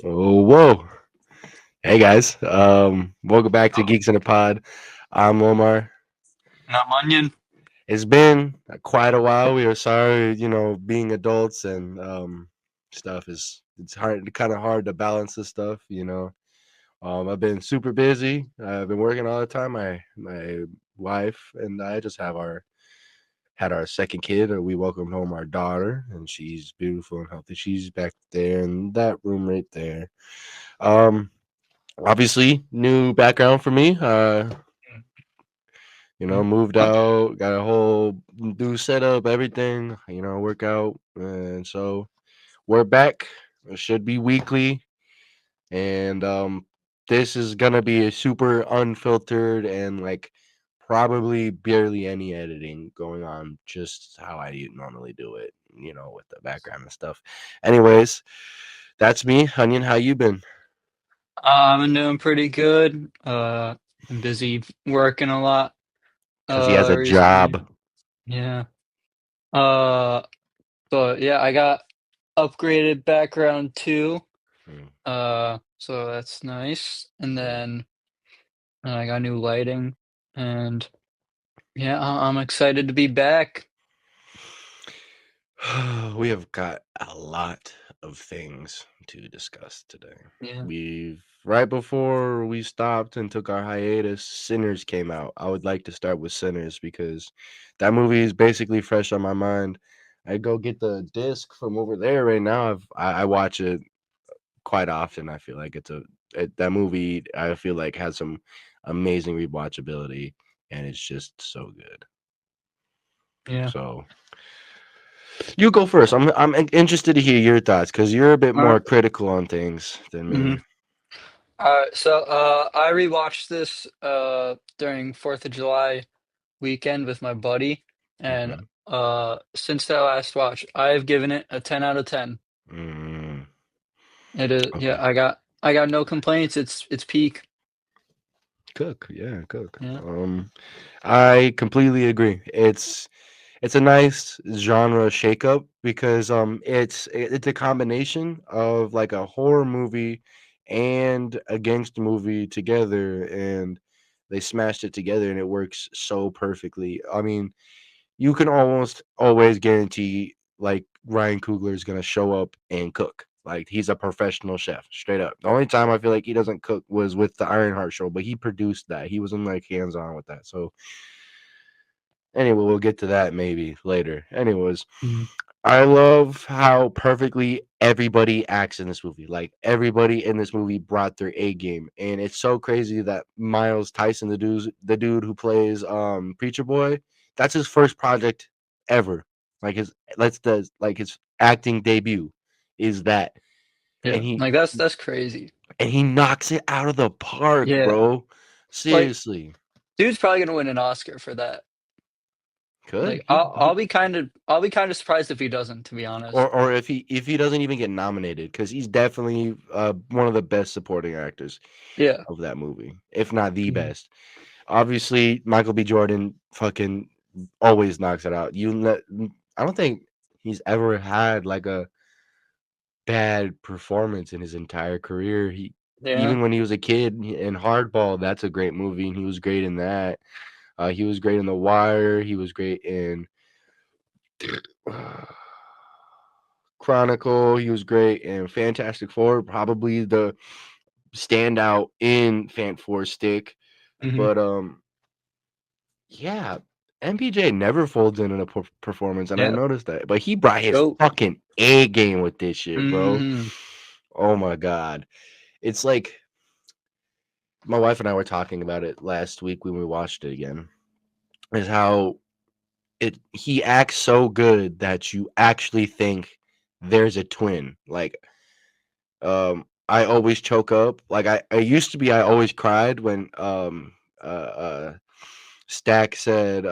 Oh, whoa. Hey guys. Welcome back to Oh, Geeks in the Pod. I'm Omar. not onion. It's been quite a while. We are sorry, being adults and stuff is it's hard to balance this stuff. I've been super busy. I've been working all the time. My wife and I just had our second kid, or we welcomed home our daughter, and she's beautiful and healthy. She's back there in that room right there. Um Obviously, new background for me. Moved What? out, got a whole new setup, everything. Workout, and so we're back. It should be weekly, and this is gonna be a super unfiltered and like probably barely any editing going on, just how I normally do it. With the background and stuff. Anyways, that's me, Onion. How you been? I'm doing pretty good. I'm busy working a lot Because he has a recently. job. Yeah. Uh, but yeah, I got upgraded background too. Mm, So that's nice. And mm. then I got new lighting, and yeah, I'm excited to be back. We have got a lot of things to discuss today. Yeah. We've right before we stopped and took our hiatus, Sinners came out. I would like to start with Sinners because that movie is basically fresh on my mind. I go get the disc from over there right now. I watch it quite often. I feel like that movie. I feel like has some amazing rewatchability, and it's just so good. Yeah. So you go first. I'm interested to hear your thoughts because you're a bit All right. more critical on things than Mhm. me. I rewatched this during 4th of July weekend with my buddy, and Hmm. since that last watch, I've given it a 10 out of 10. Mm, It is, okay. yeah, I got no complaints. It's peak. Cook, yeah, cook. Yeah. I completely agree. It's a nice genre shakeup because it's a combination of like a horror movie and a gangster movie together, and they smashed it together, and it works so perfectly. I mean, you can almost always guarantee like Ryan Coogler is gonna show up and cook. Like he's a professional chef, straight up. The only time I feel like he doesn't cook was with the Ironheart show, but he produced that. He wasn't like hands on with that. So anyway, we'll get to that maybe later. Anyways, Mhm. I love how perfectly everybody acts in this movie. Like everybody in this movie brought their A game, and it's so crazy that Miles Tyson, the dude who plays Preacher Boy, that's his first project ever. Like his acting debut is that, Yeah. and he Like that's crazy. and he knocks it out of the park, Yeah. bro. Like, Seriously, dude's probably gonna win an Oscar for that. could Like, he he I'll be kind of surprised if he doesn't, to be honest. or if he doesn't even get nominated because he's definitely one of the best supporting actors Yeah. of that movie, if not the Mhm. best. Obviously, Michael B. Jordan fucking always knocks it out. I don't think he's ever had like a bad performance in his entire career. He Yeah. even when he was a kid in Hardball, that's a great movie, and he was great in that. He was great in The Wire. He was great in Chronicle. He was great in Fantastic Four. Probably the standout in Fant Four Stick. Mhm. But yeah, MPJ never folds in a performance, and I Yeah. noticed that. But he brought his Go. fucking A game with this shit, bro. Mhm. Oh my god, it's like my wife and I were talking about it last week when we watched it again. Is how he acts so good that you actually think there's a twin. Like I always choke up. Like I used to be I always cried when Stack said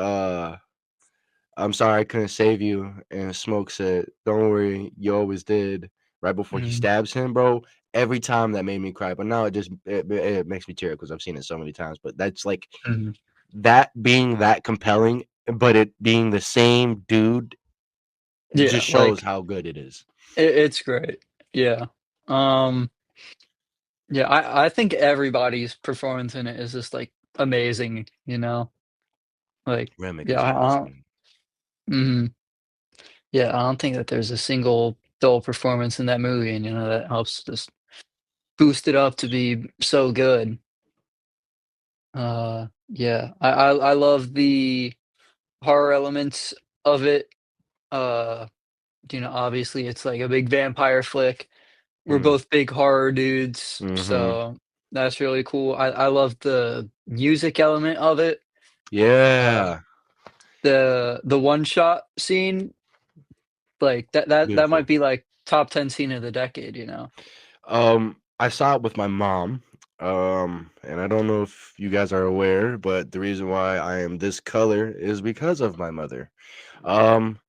I'm sorry I couldn't save you, and Smoke said, "Don't worry, you always did." Right before he Mhm. stabs him, bro. Every time that made me cry, but now it makes me tear because I've seen it so many times. But that's like Mhm. that being that compelling, but it being the same dude Yeah, just shows like, how good it is. it's great. Yeah. Um, Yeah, I think everybody's performance in it is just, like, amazing, you know? Like, Remick yeah, is I don't awesome. mhm. Yeah, I don't think that there's a single dull performance in that movie, and, that helps just boost it up to be so good. Yeah, I love the horror elements of it. Uh, obviously, it's like a big vampire flick. We're Mhm, both big horror dudes, mhm. so that's really cool. I love the music element of it. Uh, Yeah. the one-shot scene, like, that might Beautiful. be, like, top 10 scene of the decade, you know? I saw it with my mom, and I don't know if you guys are aware, but the reason why I am this color is because of my mother. Um,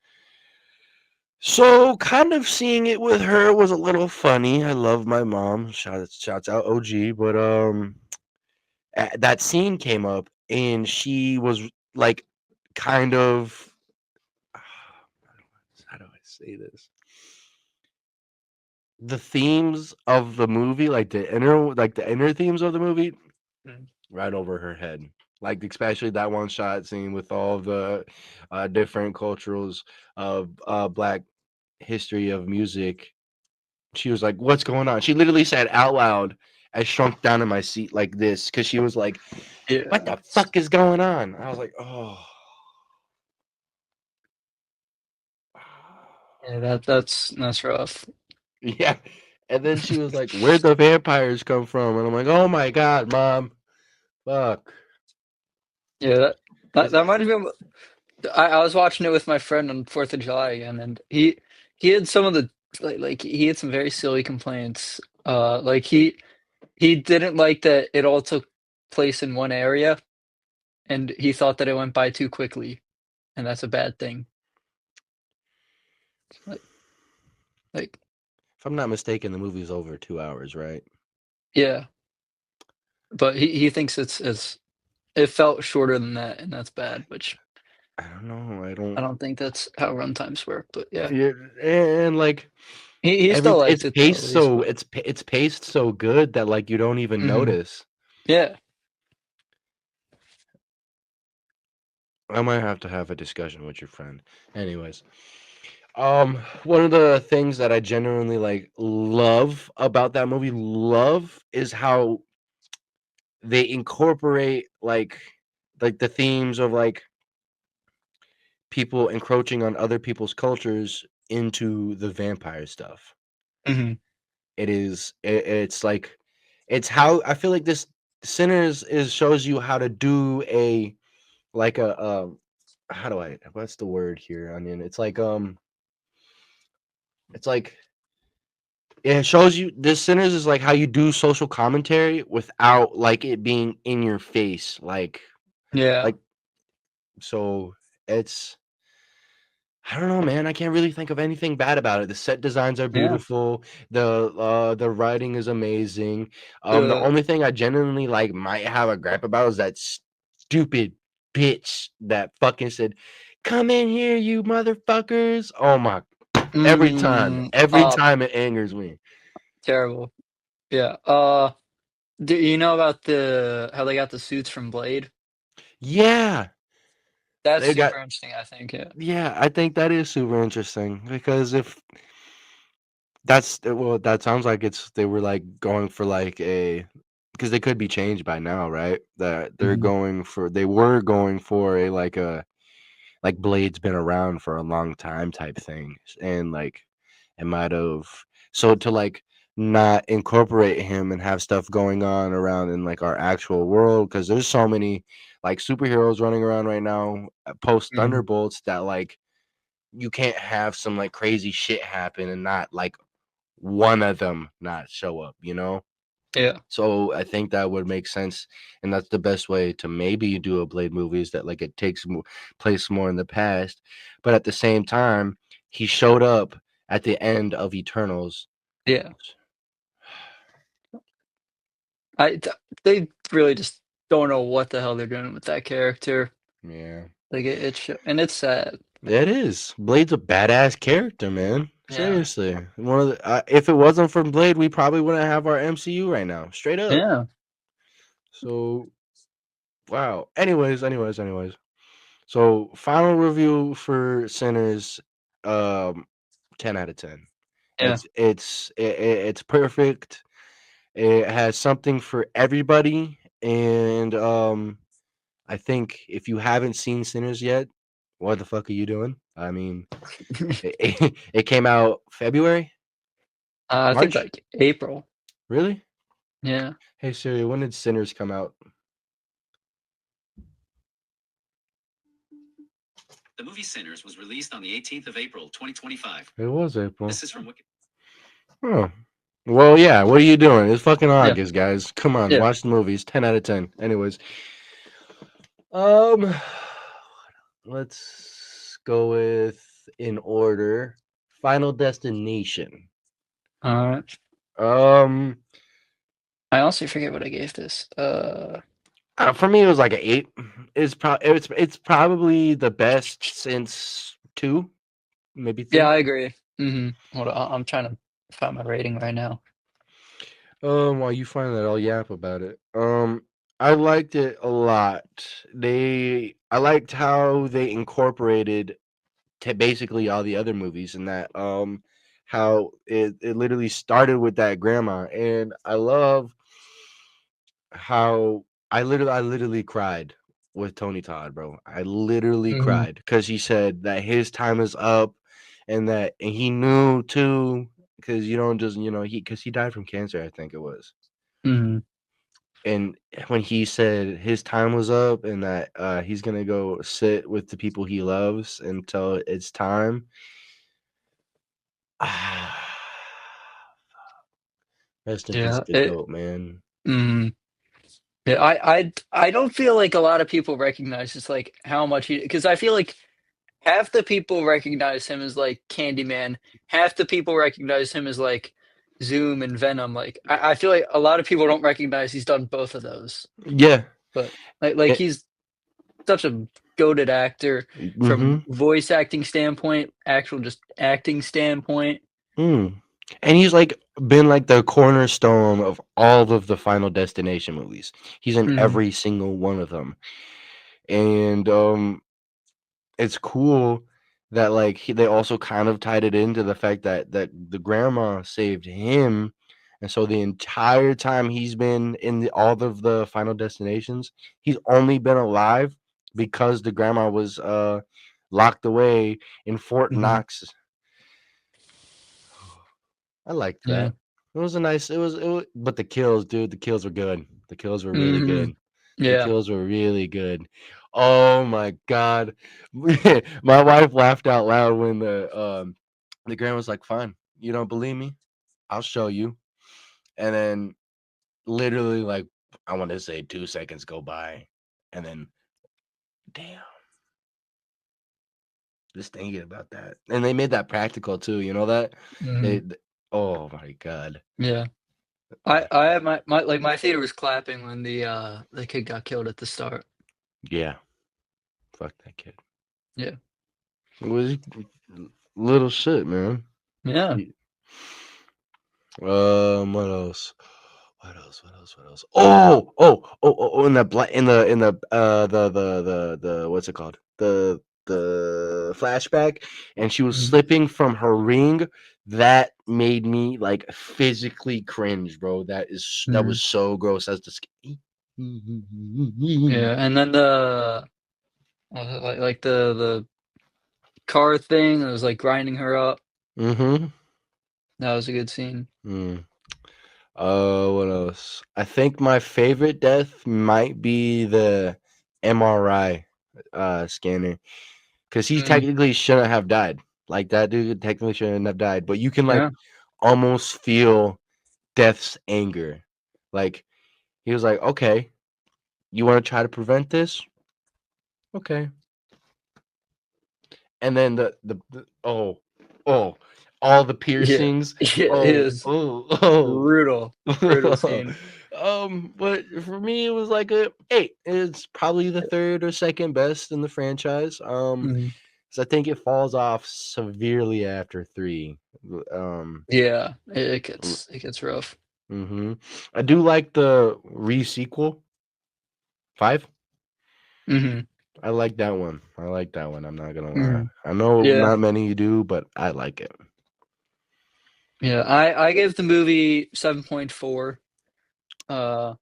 so kind of seeing it with her was a little funny. I love my mom. Shouts out OG, but that scene came up and she was like kind of how do I say this? The themes of the movie, like the inner themes of the movie, right over her head. Like especially that one shot scene with all the different cultures of black history of music. She was like, "What's going on?" She literally said out loud. I shrunk down in my seat like this because she was like, "What Yeah. the fuck is going on?" I was like, "Oh." Yeah, that's rough. Yeah. And then she was like, "Where'd the vampires come from?" And I'm like, "Oh my god, mom, fuck." Yeah, that Because that might have been I was watching it with my friend on 4th of July again, and he had some of the he had some very silly complaints. Like, he didn't like that it all took place in one area, and he thought that it went by too quickly, and that's a bad thing. Like like if I'm not mistaken, the movie's over 2 hours, right? yeah, but he thinks it felt shorter than that, and that's bad, which I don't know. I I don't. don't think that's how runtimes work, but yeah. Yeah, and like He every still it's liked it though, paced at least, so but it's paced so good that like you don't even mhm. notice. Yeah, I might have to have a discussion with your friend. Anyways, one of the things that I genuinely like love about that movie, love is how they incorporate like the themes of like people encroaching on other people's cultures into the vampire stuff. mhm, It's like it's how I feel like this Sinners is shows you how to do a like a how do I what's the word here? I mean, it's like it shows you this Sinners is like how you do social commentary without like it being in your face yeah, like so it's I don't know, man. I can't really think of anything bad about it. The set designs are yeah, beautiful. The writing is amazing. The the only thing I genuinely like might have a gripe about is that stupid bitch that fucking said, "Come in here, you motherfuckers." Oh my, mm, every time it angers me. terrible, yeah, do you know about how they got the suits from Blade? Yeah, That's they got super interesting, I think, yeah, yeah, I think that is super interesting because if that's well, that sounds like it's they were like going for like a because they could be changed by now, right? That mhm, they were going for a like Blade's been around for a long time type thing, and like it might have so to like not incorporate him and have stuff going on around in like our actual world because there's so many like superheroes running around right now post mhm, Thunderbolts that like you can't have some like crazy shit happen and not like one of them not show up, you know? yeah, So I think that would make sense, and that's the best way to maybe do a Blade movie is that like it takes place more in the past, but at the same time, he showed up at the end of Eternals. yeah, I th they really just don't know what the hell they're doing with that character, Yeah. like, it's sad. It is. Blade's a badass character, man. Yeah. Seriously, one of the, if it wasn't for Blade, we probably wouldn't have our MCU right now. Straight up. Yeah. So wow. Anyways. So final review for Sinners, 10 out of 10. Yeah. It's perfect. It has something for everybody, and I think if you haven't seen Sinners yet, what the fuck are you doing? I mean, it came out February, I think March, like April. really? Yeah. Hey Siri, when did Sinners come out? The movie Sinners was released on the 18th of April, 2025. It was April. This is from Wiki. Oh, well, yeah. What are you doing? It's fucking Yeah. August, guys. Come on, Yeah. watch the movies. 10 out of 10. Anyways, um, let's go with in order. Final Destination. All right. Um, I honestly forget what I gave this. for me, it was like an 8. It's probably the best since 2, maybe Yeah, 3. I agree. Hold on, I'm trying to find my rating right now. While you find that, I'll yap about it. I liked it a lot. I liked how they incorporated to basically all the other movies, and that how it literally started with that grandma, and I love how I literally cried with Tony Todd, bro. I literally Mhm. cried because he said that his time is up, and he knew too, because you don't just because he died from cancer, I think it was. Mhm. And when he said his time was up and that he's gonna go sit with the people he loves until it's time. Rest in peace, Yeah. the goat, man. Mhm. Yeah, I don't feel like a lot of people recognize just, like, how much he, because I feel like half the people recognize him as, like, Candyman, half the people recognize him as, like, Zoom and Venom, like, I feel like a lot of people don't recognize he's done both of those, Yeah. but, like, It, he's such a goated actor mm-hmm. from voice acting standpoint, actual just acting standpoint. Mm. And he's like been like the cornerstone of all of the Final Destination movies. He's in Mhm, every single one of them. And it's cool that like they also kind of tied it into the fact that the grandma saved him, and so the entire time he's been in all of the Final Destinations, he's only been alive because the grandma was locked away in Fort mhm, Knox. I liked yeah, that. It was a nice. It was, but the kills, dude. The kills were good. The kills were really mhm, good. The yeah, kills were really good. Oh my god, my wife laughed out loud when the grand was like, "Fine, you don't believe me? I'll show you." And then literally, like, I want to say 2 seconds go by, and then damn, just thinking about that, and they made that practical too. You know that mhm, oh my god. yeah. I had my theater was clapping when the kid got killed at the start. Yeah, fuck that kid. Yeah. It was little shit, man. Yeah. He- what else? What else? Oh! In the the what's it called? The flashback, and she was Mhm, slipping from her ring. That made me like physically cringe, bro. That mhm. was so gross. That's disgusting. Yeah, and then like the car thing that was, like, grinding her up, Mm-hmm. that was a good scene. Mm. What else? I think my favorite death might be the MRI scanner, because he Mhm, technically shouldn't have died. Like that dude technically shouldn't have died, but you can like yeah, almost feel death's anger. Like he was like, "Okay, you want to try to prevent this? Okay." And then the oh all the yeah, piercings. yeah, it Oh is oh brutal, brutal oh. scene. But for me, it was like a 8. It's probably the third or second best in the franchise. Mhm, 'Cause I think it falls off severely after 3. Yeah, it l gets rough. Mhm. I do like the re-sequel, 5. Mhm, I like that one. I like that one, I'm not gonna lie. mhm. I know Yeah, not many do, but I like it. yeah, I gave the movie 7.4. Uh,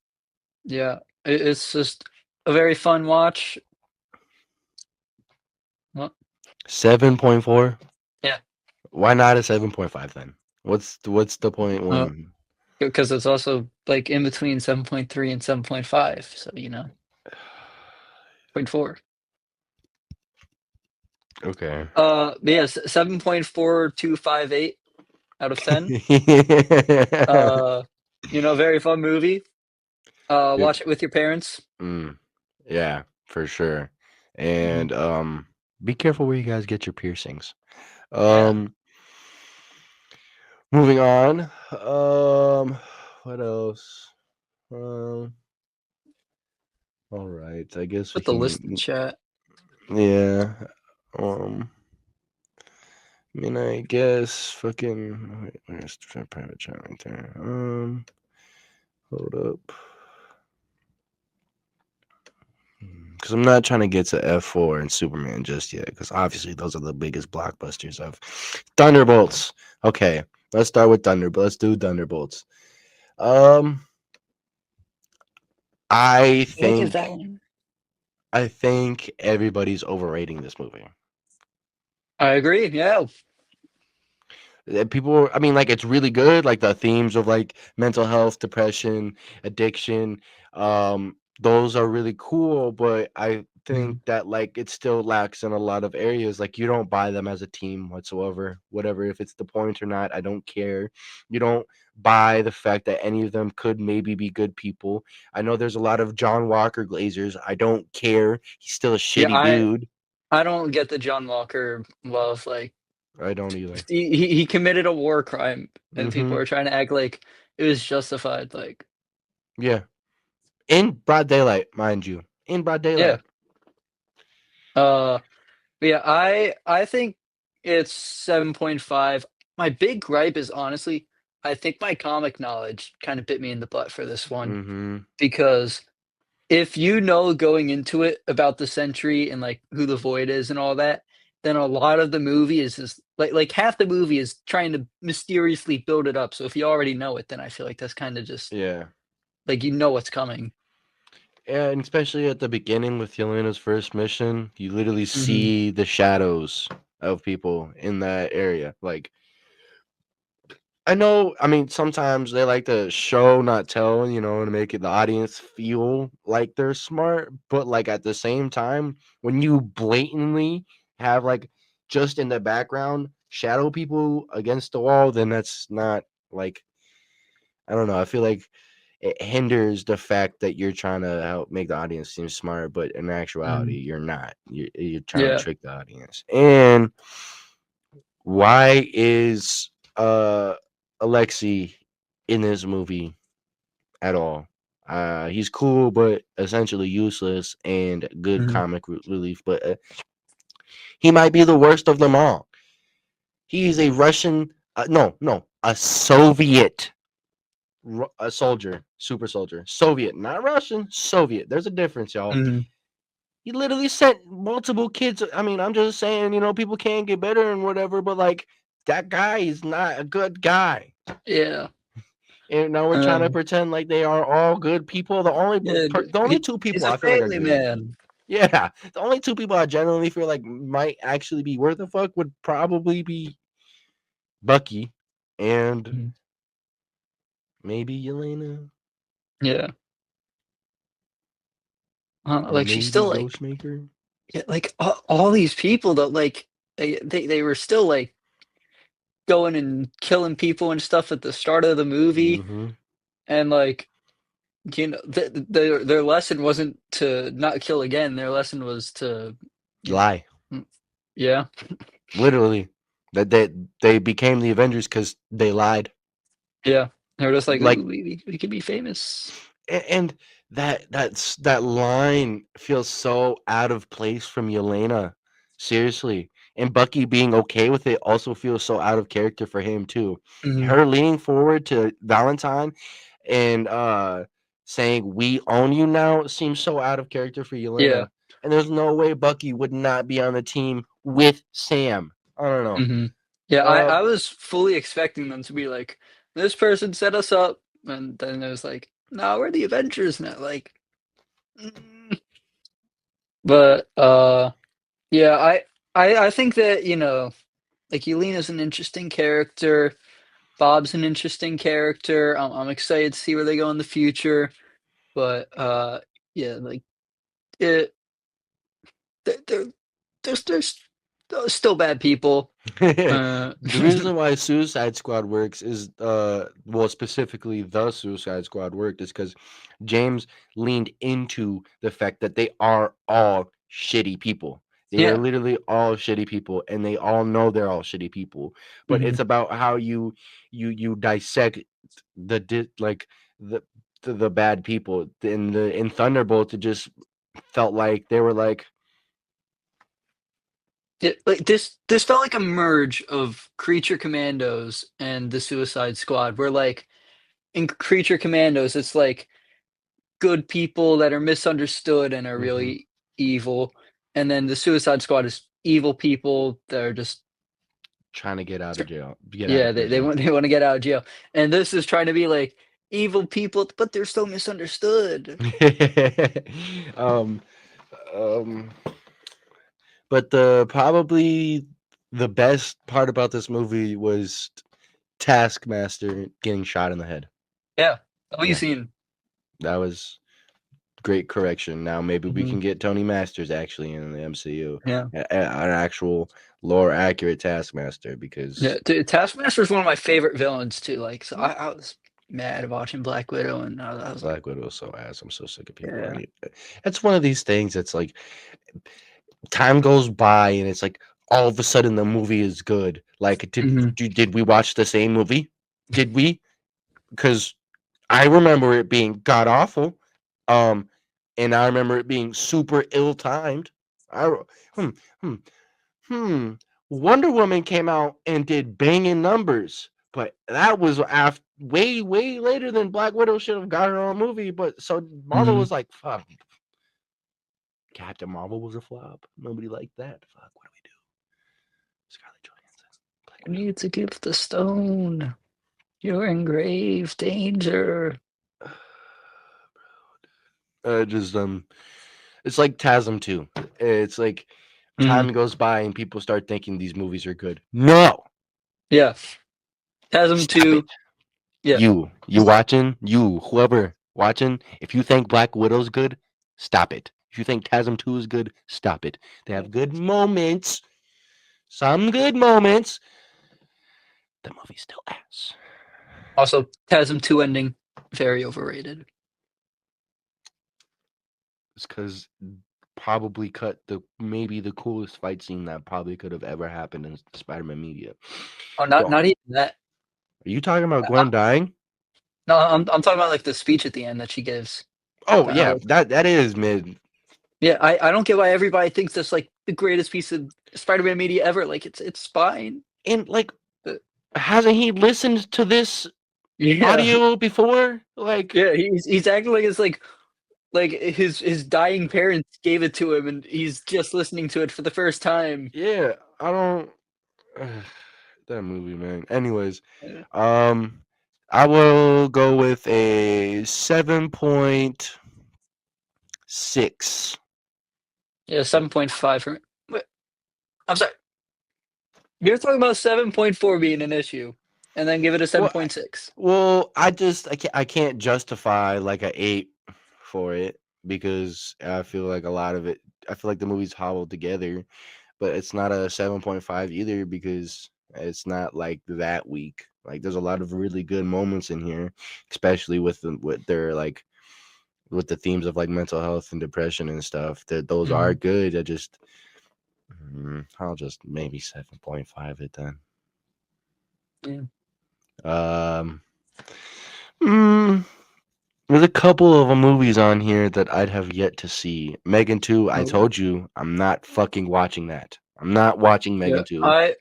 yeah, it's just a very fun watch. Well, 7.4? yeah, Why not a 7.5 then? What's the point when because it's also, like, in between 7.3 and 7.5, so, point 4. Okay. Yes, 7.4258 out of 10. Uh, very fun movie. It Watch it with your parents. mm, yeah, for sure. Mhm. And, be careful where you guys get your piercings. Yeah, Um, moving on, what else? Um, alright, I guess we put the list in can chat. yeah, um, I mean, I guess fucking wait, where's the private chat right there? Hold up. Because I'm not trying to get to F4 and Superman just yet, because obviously those are the biggest blockbusters of Thunderbolts. Okay, let's start with Thunderbolts. Let's do Thunderbolts. Um, I I give that think one. I think everybody's overrating this movie. I agree. Yeah. People, I mean, like it's really good. Like the themes of like mental health, depression, addiction, those are really cool. But I think Mhm. that like it still lacks in a lot of areas. Like you don't buy them as a team whatsoever. Whatever, if it's the point or not, I don't care. You don't buy the fact that any of them could maybe be good people. I know there's a lot of John Walker Glazers. I don't care. He's still a Yeah, shitty dude. I don't get the John Walker love. Like, I don't either. he committed a war crime, and people Hmm. are trying to act like it was justified. Like, Yeah. In broad daylight, mind you. In broad yeah. daylight. Uh, but yeah, I think it's 7.5. My big gripe is honestly, I think my comic knowledge kind of bit me in the butt for this one Mhm. because if you know going into it about the Sentry and, like, who the Void is and all that, then a lot of the movie is just like, half the movie is trying to mysteriously build it up, so if you already know it, then I feel like that's kinda just Yeah. like, you know what's coming. Yeah, and especially at the beginning with Yelena's first mission, you literally Mhm, see the shadows of people in that area. Like, I know, I mean, sometimes they like to show, not tell, to make it the audience feel like they're smart. But like at the same time, when you blatantly have like just in the background shadow people against the wall, then that's not like I don't know. I feel like it hinders the fact that you're trying to help make the audience seem smart, but in actuality, mhm. you're not. You're trying to Yeah, trick the audience. And why is Alexei in this movie at all? He's cool, but essentially useless and good mhm, comic relief. But he might be the worst of them all. He is a Russian, no, a Soviet a soldier, super soldier, Soviet, not Russian, Soviet. There's a difference, y'all. mhm. He literally sent multiple kids. I mean, I'm just saying, people can't get better and whatever, but like that guy is not a good guy. Yeah, And now we're trying to um, pretend like they are all good people. yeah, The only two he's people a I feel like are family good. man. Yeah, the only two people I genuinely feel like might actually be worth a fuck would probably be Bucky and Mhm. maybe Yelena Yeah, or like, she's maybe still, like Ghostmaker. yeah, like, all these people that, like, they were still, like, going and killing people and stuff at the start of the movie, Mm-hmm. and, like, their lesson wasn't to not kill again, their lesson was to, you know Lie. mm, yeah, Literally, that they became the Avengers because they lied. yeah. They were just like, Like, "Ooh, we could be famous." and that line feels so out of place from Yelena. Seriously, and Bucky being okay with it also feels so out of character for him too. Mhm. Her leaning forward to Valentine and saying we own you now seems so out of character for Yelena. Yeah. And there's no way Bucky would not be on the team with Sam. I don't know. Hmm. Yeah, Uh, I was fully expecting them to be like, this person set us up, and then it was like, no, we're the Avengers now. Like, mm. But yeah, I think that like Yelena's an interesting character. Bob's an interesting character. I'm excited to see where they go in the future. But yeah, like it, they're, they're, they're still bad people. the reason why Suicide Squad works is well, specifically the Suicide Squad worked is because James leaned into the fact that they are all shitty people. They are Yeah. literally all shitty people, and they all know they're all shitty people. But Mhm. it's about how you dissect like the the bad people. In Thunderbolt, it just felt like they were like, Like this felt like a merge of Creature Commandos and the Suicide Squad, where like in Creature Commandos, it's like good people that are misunderstood and are Mhm. really evil, and then the Suicide Squad is evil people that are just trying to get out of jail, get out yeah, of they prison. want to get out of jail, and this is trying to be like evil people, but they're so misunderstood. um, um, but probably the best part about this movie was Taskmaster getting shot in the head. Yeah, what you Yeah. seen? That was great correction. Now maybe we Mhm. can get Tony Masters actually in the MCU, Yeah. an actual lore accurate Taskmaster because Yeah, dude, Taskmaster is one of my favorite villains too. Like, so I was mad watching Black Widow, and I was like, Black Widow is so ass. I'm so sick of people. yeah. It's one of these things that's like time goes by and it's like all of a sudden the movie is good. Like, Mhm. did we watch the same movie? Did we? Because I remember it being god awful, and I remember it being super ill timed. I hmm hmm hmm. Wonder Woman came out and did banging numbers, but that was after way later than Black Widow should have got her own movie. But so Marvel Mhm. was like, fuck. Captain Marvel was a flop. Nobody liked that. Fuck, what do we do? Scarlett Johansson. Black You Widow. need to give the stone. You're in grave danger. Just it's like TASM 2. It's like Mhm. time goes by and people start thinking these movies are good. No, Yeah, Chasm stop it. 2. Yeah. You watching? You whoever watching? If you think Black Widow's good, stop it. If you think TASM 2 is good, stop it. They have good moments. Some good moments. The movie's still ass. Also, Chasm 2 ending, very overrated. It's because probably cut maybe the coolest fight scene that probably could have ever happened in Spider-Man media. Oh, Yo, not even that. are you talking about Uh, Gwen dying? no, I'm talking about like the speech at the end that she gives. Oh I yeah, was that is mid. Yeah, I don't get why everybody thinks that's like the greatest piece of Spider-Man media ever. Like it's fine. And like, Uh, hasn't he listened to this Yeah, audio before? Like, yeah. He's acting like it's like his dying parents gave it to him, and he's just listening to it for the first time. yeah, I don't. That movie, man. Anyways, Yeah, um, I will go with a 7.6. 7.5 for me. Wait, I'm sorry. You're talking about 7.4 being an issue, and then give it a Well, 7.6. Well, I can't justify like a 8 for it because I feel like a lot of it I feel like the movie's hobbled together, but it's not a 7.5 either because it's not like that weak. Like there's a lot of really good moments in here, especially with their like with the themes of like mental health and depression and stuff. That those are Mhm. good. I'll just maybe 7.5 it then. Yeah. Um mm, There's a couple of movies on here that I'd have yet to see. Megan 2, I Oh, told you I'm not fucking watching that. I'm not watching Yeah. Megan 2. I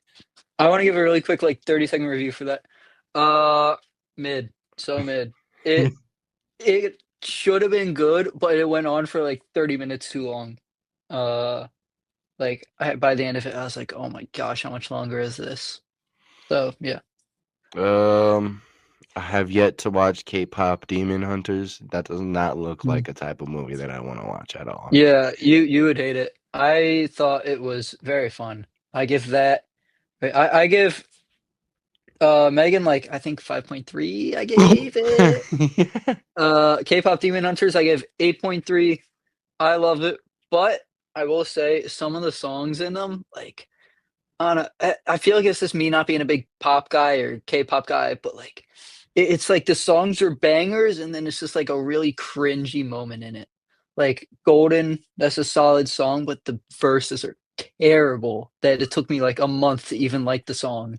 want to give a really quick, like 30-second review for that. Mid. So mid. It should have been good, but it went on for like 30 minutes too long. By the end of it, I was like, oh my gosh, how much longer is this? So yeah. I have yet to watch K-pop Demon Hunters. That does not look Mm. like a type of movie that I want to watch at all. Yeah, you would hate it. I thought it was very fun. I give that I give Megan like I think 5.3 I gave it. K-pop Demon Hunters I gave 8.3. I love it, but I will say some of the songs in them, like I don't know, I feel like it's just me not being a big pop guy or K-pop guy, but like it's like the songs are bangers and then it's just like a really cringy moment in it. Like Golden, that's a solid song, but the verses are terrible that it took me like a month to even like the song.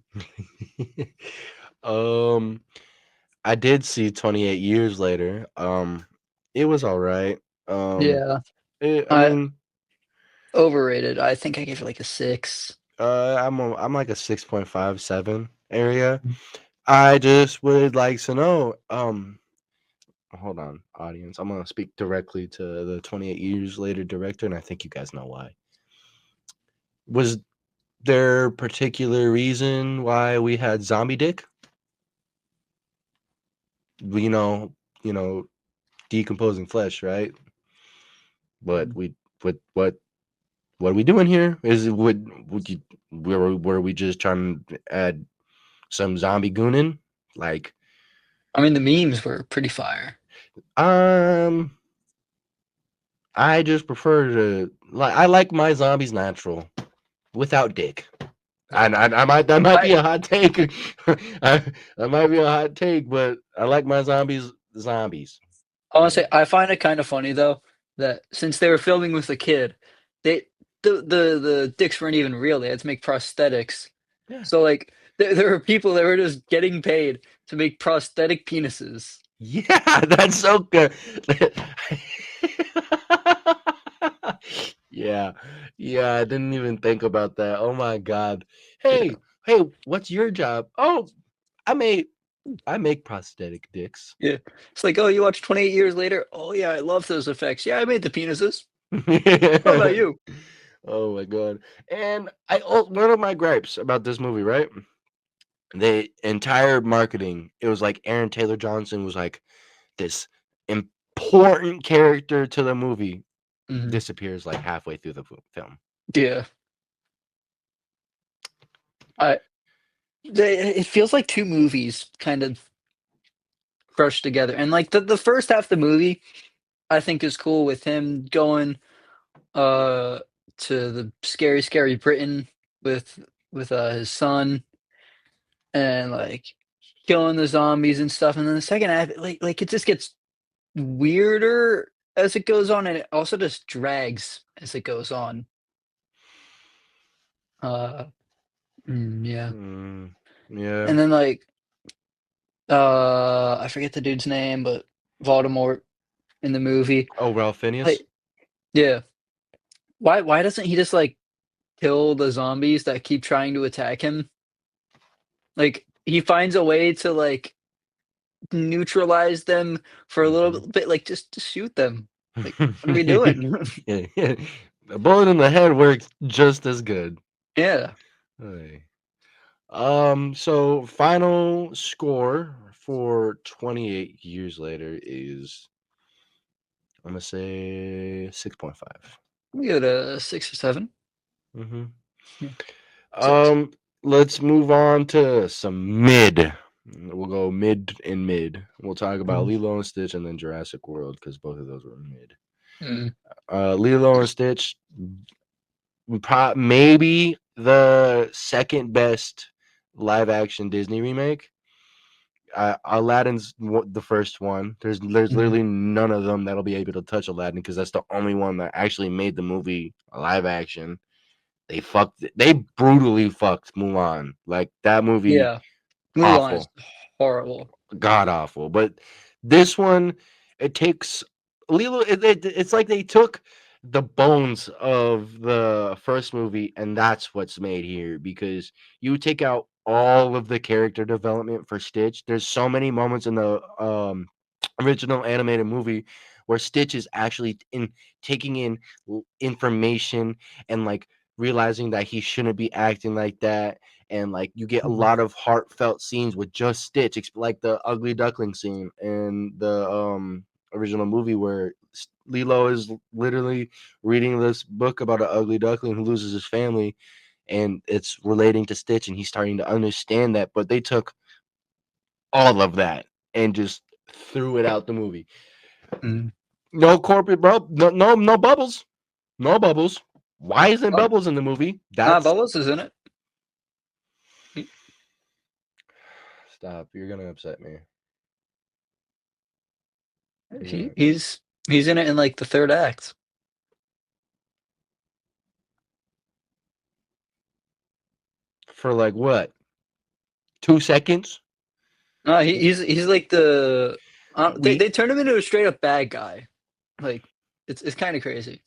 um, I did see 28 Years Later. It was all right. Yeah. I I mean, overrated. I think I gave it like a 6. I'm like a 6.57 area. I just would like to know, hold on, audience. I'm gonna speak directly to the 28 Years Later director, and I think you guys know why. Was there a particular reason why we had Zombie Dick? You know, you know, decomposing flesh, right? But what are we doing here? Is it would you were we just trying to add some zombie goonin? Like, I mean, the memes were pretty fire. um, I just prefer to like I like my zombies natural without dick. And I might that might be I a hot take. That might be a hot take, but I like my zombies. I want to Yeah. say I find it kind of funny though that since they were filming with a kid, they the dicks weren't even real. They had to make prosthetics. Yeah. So like there were people that were just getting paid to make prosthetic penises. Yeah, that's so good. Yeah. Yeah, I didn't even think about that. Oh my god. Yeah, Hey, what's your job? Oh, I make I make prosthetic dicks. yeah. It's like, oh, you watch 28 Years Later. Oh yeah, I love those effects. Yeah, I made the penises. What about you? Oh my god. And one of my gripes about this movie, right? The entire marketing, it was like Aaron Taylor Johnson was like this important character to the movie Mhm. disappears like halfway through the film. Yeah, I. It feels like two movies kind of crushed together, and like the first half of the movie, I think is cool with him going uh to the scary Britain with his son and like killing the zombies and stuff. And then the second half, like it just gets weirder as it goes on, and it also just drags as it goes on. Uh, yeah. Mm, yeah. And then like I forget the dude's name, but Voldemort in the movie. Oh, Ralph Fiennes? Like, yeah. Why doesn't he just like kill the zombies that keep trying to attack him? Like he finds a way to like neutralize them for a little bit, like just shoot them. Like, what are we doing? Yeah, yeah. A bullet in the head works just as good. Yeah. Hey. So final score for 28 Years Later is I'm gonna say 6.5. We got a 6 or 7. Mm-hmm. Yeah. 6. Um, let's move on to some mid. We'll go mid and mid. We'll talk about Mhm. Lilo and Stitch and then Jurassic World because both of those were mid. Mm. Lilo and Stitch, maybe the second best live action Disney remake. Aladdin's the first one. There's Mhm. literally none of them that'll be able to touch Aladdin because that's the only one that actually made the movie a live action. They brutally fucked Mulan. Like that movie, Yeah. Mulan is awful, horrible. god awful. But this one, it takes Lilo. It's like they took the bones of the first movie, and that's what's made here because you take out all of the character development for Stitch. There's so many moments in the original animated movie where Stitch is actually in taking in information and like realizing that he shouldn't be acting like that. And like you get a Mhm. lot of heartfelt scenes with just Stitch, like the ugly duckling scene in the original movie where Lilo is literally reading this book about an ugly duckling who loses his family, and it's relating to Stitch, and he's starting to understand that. But they took all of that and just threw it out the movie. Mm. No corporate no bubbles, no bubbles. Why isn't Oh, Bubbles in the movie? That's Bubbles is in it. He, stop. You're gonna upset me. You're he gonna he's he's in it in like the third act. for like what? 2 seconds? No, he's like the We they turned him into a straight up bad guy. Like it's kind of crazy.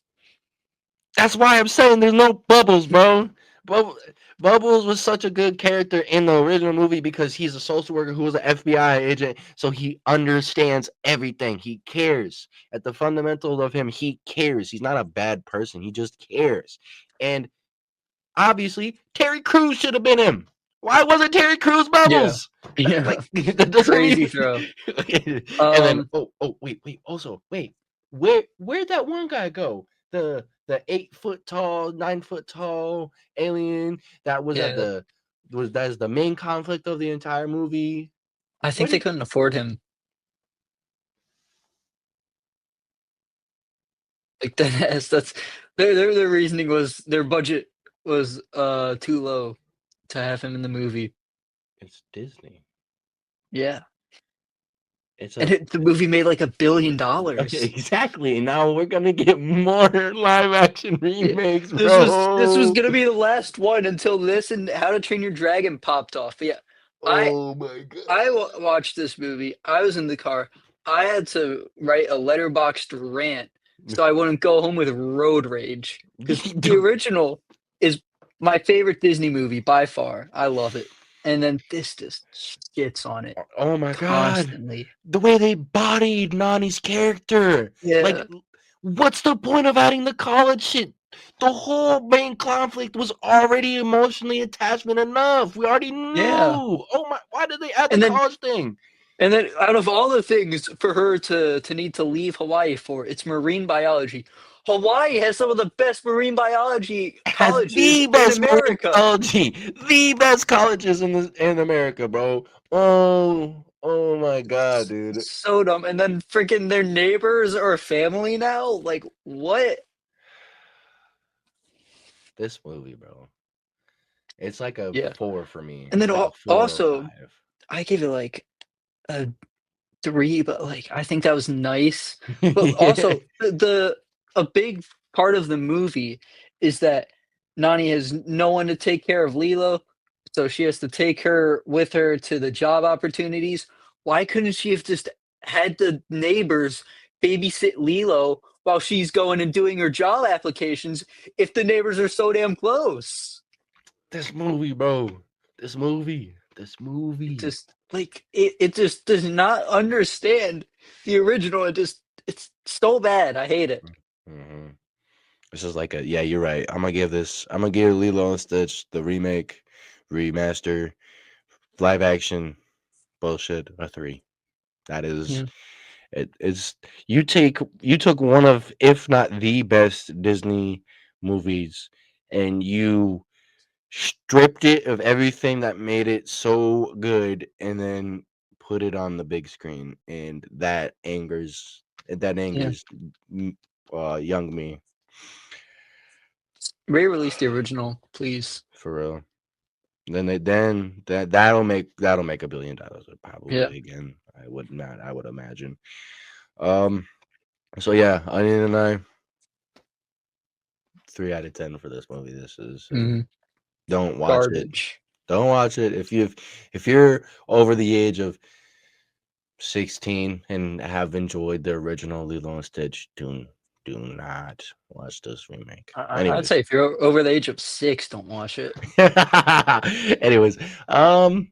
That's why I'm saying there's no Bubbles, bro. Bub- Bubbles was such a good character in the original movie because he's a social worker who was an FBI agent, so he understands everything. He cares. At the fundamental of him, he cares. He's not a bad person. He just cares. And obviously, Terry Crews should have been him. Why wasn't Terry Crews Yeah, Bubbles? yeah, Like that doesn't crazy even. throw. And then Um, wait. Also wait, where'd that one guy go? The 8 foot tall, 9 foot tall alien that was at yeah, the was that is the main conflict of the entire movie. I Where think they did couldn't afford him. Like that's their reasoning was their budget was too low to have him in the movie. it's Disney? Yeah, It's and a the movie made like $1 billion. exactly. Now we're gonna get more live action Yeah, remakes, this was bro. gonna be the last one until this and How to Train Your Dragon popped off. But yeah, I Oh my watched this movie. I was in the car. I had to write a letterboxed rant so I wouldn't go home with road rage because the god. original is my favorite Disney movie by far. I love it, and then this just shits on it Oh my god. constantly. The way they bodied Nani's character. Like, Yeah, what's the point of adding the college shit? The whole main conflict was already emotionally attachment enough. We already knew. yeah, Oh my, why did they add the and then college thing? And then out of all the things for her to need to leave Hawaii for, it's marine biology. Hawaii has some of the best marine biology Has colleges the in best marine America. biology, the best colleges in America, bro. Oh my god, dude. So dumb. And then freaking their neighbors are family now? Like what? This movie, bro. It's like a Yeah. 4 for me. And then It's like a 4 or also 5. I give it like a 3, but like I think that was nice. But Yeah. also a big part of the movie is that Nani has no one to take care of Lilo, so she has to take her with her to the job opportunities. Why couldn't she have just had the neighbors babysit Lilo while she's going and doing her job applications if the neighbors are so damn close? This movie, bro. This movie. This It movie. just like it just does not understand the original. It's so bad. I hate it. hmm This is like a yeah. You're right. I'm gonna give Lilo and Stitch the remake, remaster, live action bullshit a 3. That is Yeah. it. It's you took one of if not the best Disney movies and you stripped it of everything that made it so good and then put it on the big screen and that Yeah. angers young me Re-release the original, please. for real. Then that'll make $1 billion Yeah. probably again. I would imagine. um so yeah, Onion and I, 3 out of 10 for this movie. This is Mhm. don't watch it. Garbage. Don't watch it if you're over the age of 16 and have enjoyed the original Lilo and Stitch. Do do not watch this remake. I'd say if you're over the age of 6, don't watch it. Anyways, on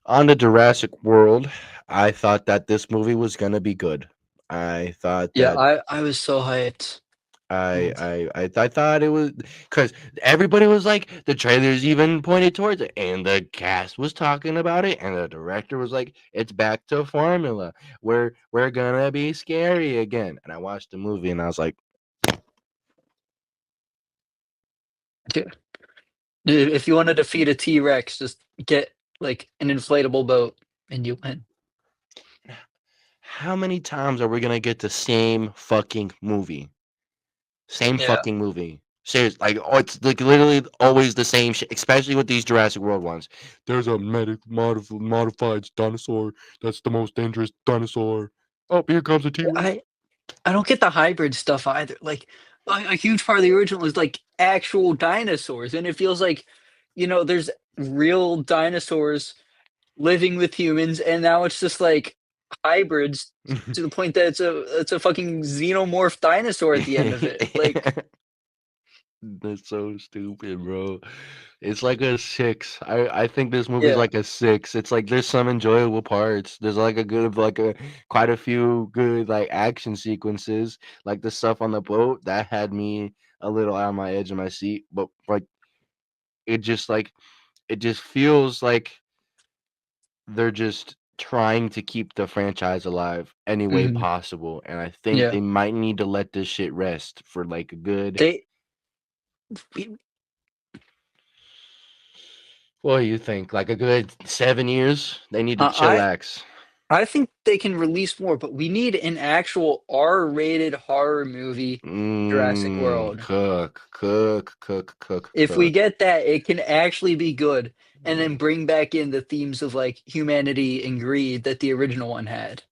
the Jurassic World, I thought that this movie was gonna be good. I thought Yeah, that I was so hyped. I thought it was because everybody was like the trailers even pointed towards it, and the cast was talking about it, and the director was like, "It's back to formula. We're gonna be scary again." And I watched the movie, and I was like, Yeah. If you want to defeat a T-Rex, just get like an inflatable boat and you win. "How many times are we gonna get the same fucking movie? Same Yeah. fucking movie." Serious, like it's like literally always the same shit, especially with these Jurassic World ones. There's a modified dinosaur that's the most dangerous dinosaur. Oh, here comes a T-Rex. I don't get the hybrid stuff either. Like a huge part of the original is like actual dinosaurs, and it feels like, there's real dinosaurs living with humans, and now it's just like hybrids to the point that it's a fucking xenomorph dinosaur at the end of it. Like, That's so stupid, bro. It's like a 6. I think this movie's yeah. like a 6. It's like there's some enjoyable parts. There's like a good like a quite a few good like action sequences, like the stuff on the boat that had me a little on my edge of my seat, but like it just feels like they're just trying to keep the franchise alive any way Mhm. possible, and I think Yeah. they might need to let this shit rest for like a good. They we What do you think? Like a good 7 years? They need to I chillax. I think they can release more, but we need an actual R-rated horror movie, Jurassic World. If we Cook. get that, it can actually be good, and then bring back in the themes of, like, humanity and greed that the original one had.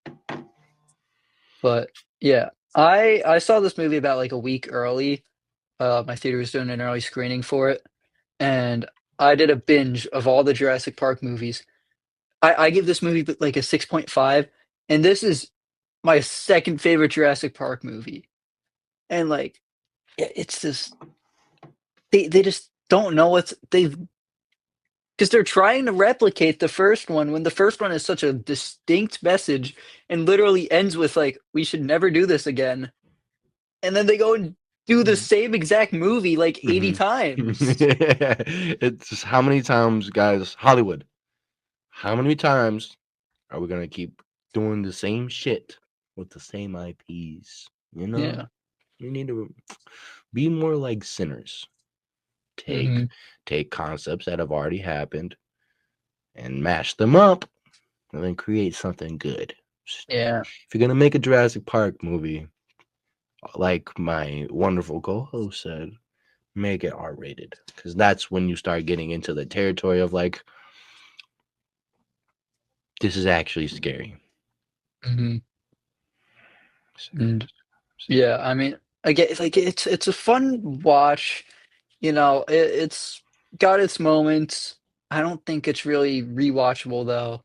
But, yeah, I saw this movie about, like, a week early. My theater was doing an early screening for it, and I did a binge of all the Jurassic Park movies. I give this movie, like, a 6.5, and this is my second favorite Jurassic Park movie, and, like, it's just they just don't know what's they've 'cause they're trying to replicate the first one when the first one is such a distinct message and literally ends with, like, "We should never do this again," and then they go and do the same exact movie, like, 80 Mhm. times. It's just how many times, guys, Hollywood, how many times are we gonna keep doing the same shit with the same IPs? You know? Yeah. We need to be more like Sinners. Take Mhm. take concepts that have already happened and mash them up and then create something good. Yeah. If you're gonna make a Jurassic Park movie, like my wonderful co-host said, make it R-rated, because that's when you start getting into the territory of like, this is actually scary. Mhm. And yeah, I mean, again, it's like it's a fun watch, it's got its moments. I don't think it's really rewatchable though,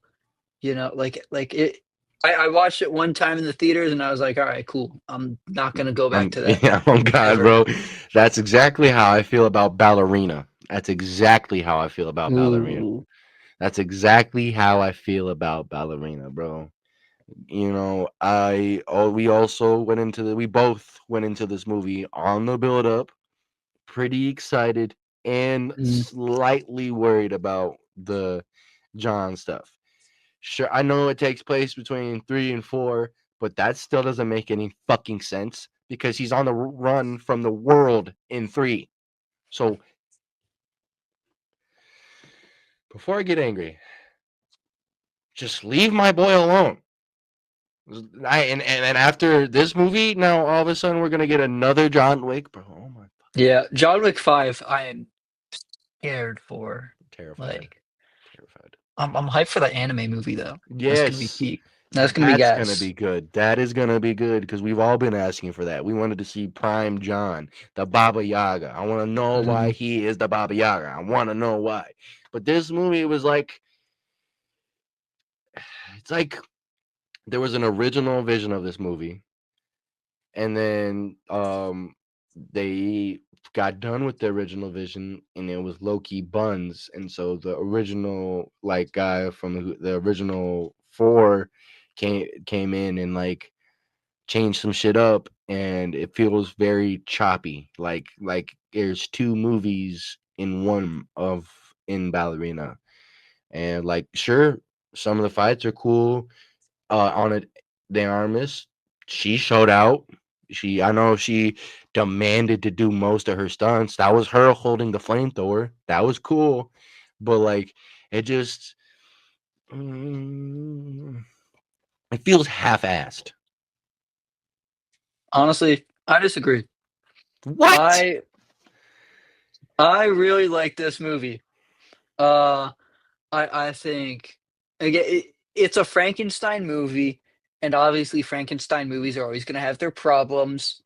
like it I watched it one time in the theaters and I was like, "Alright, cool. I'm not gonna go back to that Yeah, oh God, ever." bro, that's exactly how I feel about Ballerina. That's exactly how I feel about Ballerina. Ooh. That's exactly how I feel about Ballerina, bro. We both went into this movie on the build up, pretty excited and Mm, slightly worried about the John stuff. Sure, I know it takes place between 3 and 4, but that still doesn't make any fucking sense because he's on the run from the world in 3. So, before I get angry, just leave my boy alone. And after this movie, now all of a sudden we're gonna get another John Wick, bro. Oh my, yeah, John Wick 5, I am scared for. terrified, Like, terrified. I'm hyped for the anime movie though. That's gonna be Yes, peak. That's gonna be that's gonna gas. be good. That is gonna be good because we've all been asking for that. We wanted to see Prime John, the Baba Yaga. I want to know why Mhm. he is the Baba Yaga. I want to know why. But this movie was like, it's like there was an original vision of this movie, and then they got done with the original vision, and it was Loki Buns, and so the original like guy from the original four came in and like changed some shit up, and it feels very choppy, like there's two movies in one of in Ballerina. And like sure, some of the fights are cool. On it, De Armas, she showed out. I know she demanded to do most of her stunts. That was her holding the flamethrower. That was cool, but like it just mm, it feels half-assed. Honestly, I disagree. What? I really like this movie. Uh, I think again it's a Frankenstein movie, and obviously Frankenstein movies are always going to have their problems,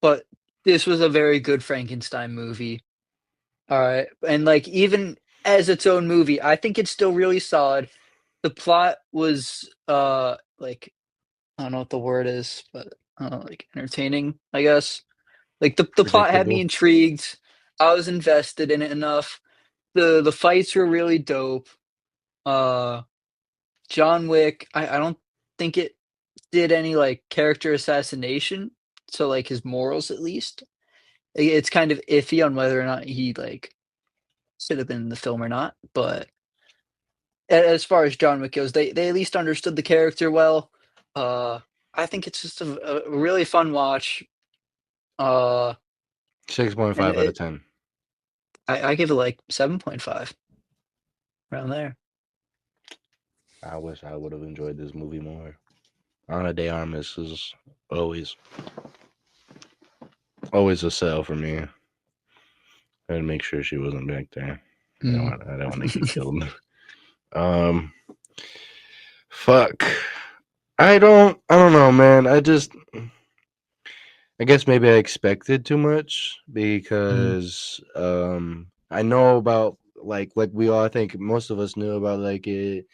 but this was a very good Frankenstein movie. All right, and like even as its own movie, I think it's still really solid. The plot was like I don't know what the word is, but like entertaining, I guess. Like the plot had me Predictable. intrigued. I was invested in it enough. The fights were really dope. Uh John Wick, I don't think it did any like character assassination. So like his morals at least. It's kind of iffy on whether or not he like should have been in the film or not. But as far as John Wick goes, they at least understood the character well. Uh I think it's just a really fun watch. Uh and 6.5 out of 10. I give it like 7.5 around there. I wish I would have enjoyed this movie more. Ana de Armas is always a sell for me. I had to make sure she wasn't back there. I don't want to get killed. Fuck. I don't know, man. I guess maybe I expected too much because I know about like we all, I think most of us knew about like it,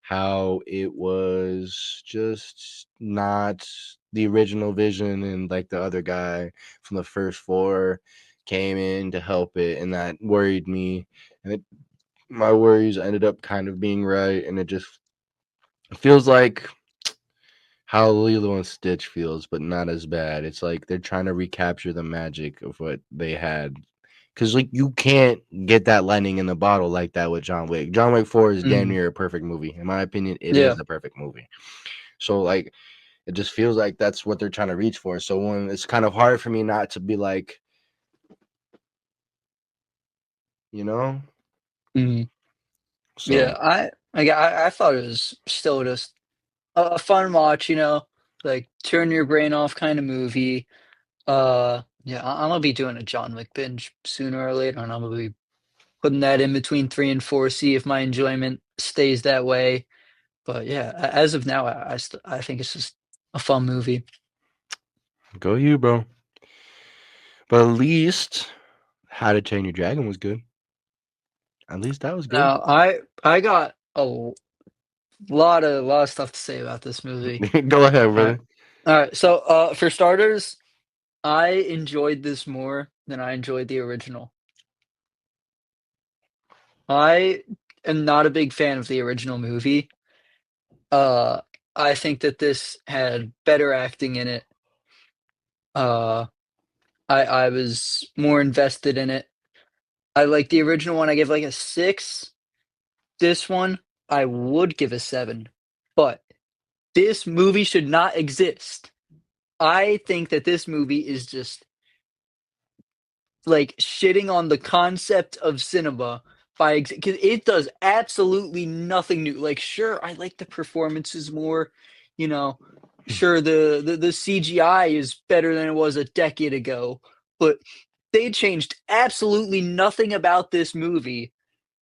how it was just not the original vision, and like the other guy from the first four came in to help it, and that worried me, and my worries ended up kind of being right, and it just feels like how Lilo and Stitch feels, but not as bad. It's like they're trying to recapture the magic of what they had. Cause like you can't get that lightning in the bottle like that with John Wick. John Wick 4 is damn near a perfect movie. In my opinion, it Yeah. is the perfect movie. So like it just feels like that's what they're trying to reach for. So when it's kind of hard for me not to be like, you know? Mhm. So Yeah, I thought it was still just a fun watch, like turn your brain off kind of movie. Yeah, I'm gonna be doing a John Wick binge sooner or later, and I'm gonna be putting that in between 3 and 4, see if my enjoyment stays that way. But yeah, as of now, I think it's just a fun movie. go you, bro. But at least How to Train Your Dragon was good. At least that was good. Now, I got a lot of stuff to say about this movie. Go ahead, All right, brother. all right. So, for starters, I enjoyed this more than I enjoyed the original. I am not a big fan of the original movie. Uh, I think that this had better acting in it. Uh, I was more invested in it. I like the original one, I give like a 6. This one, I would give a 7. But this movie should not exist. I think that this movie is just like shitting on the concept of cinema by because it does absolutely nothing new. Like, sure, I like the performances more, you know. Sure, the CGI is better than it was a decade ago, but they changed absolutely nothing about this movie.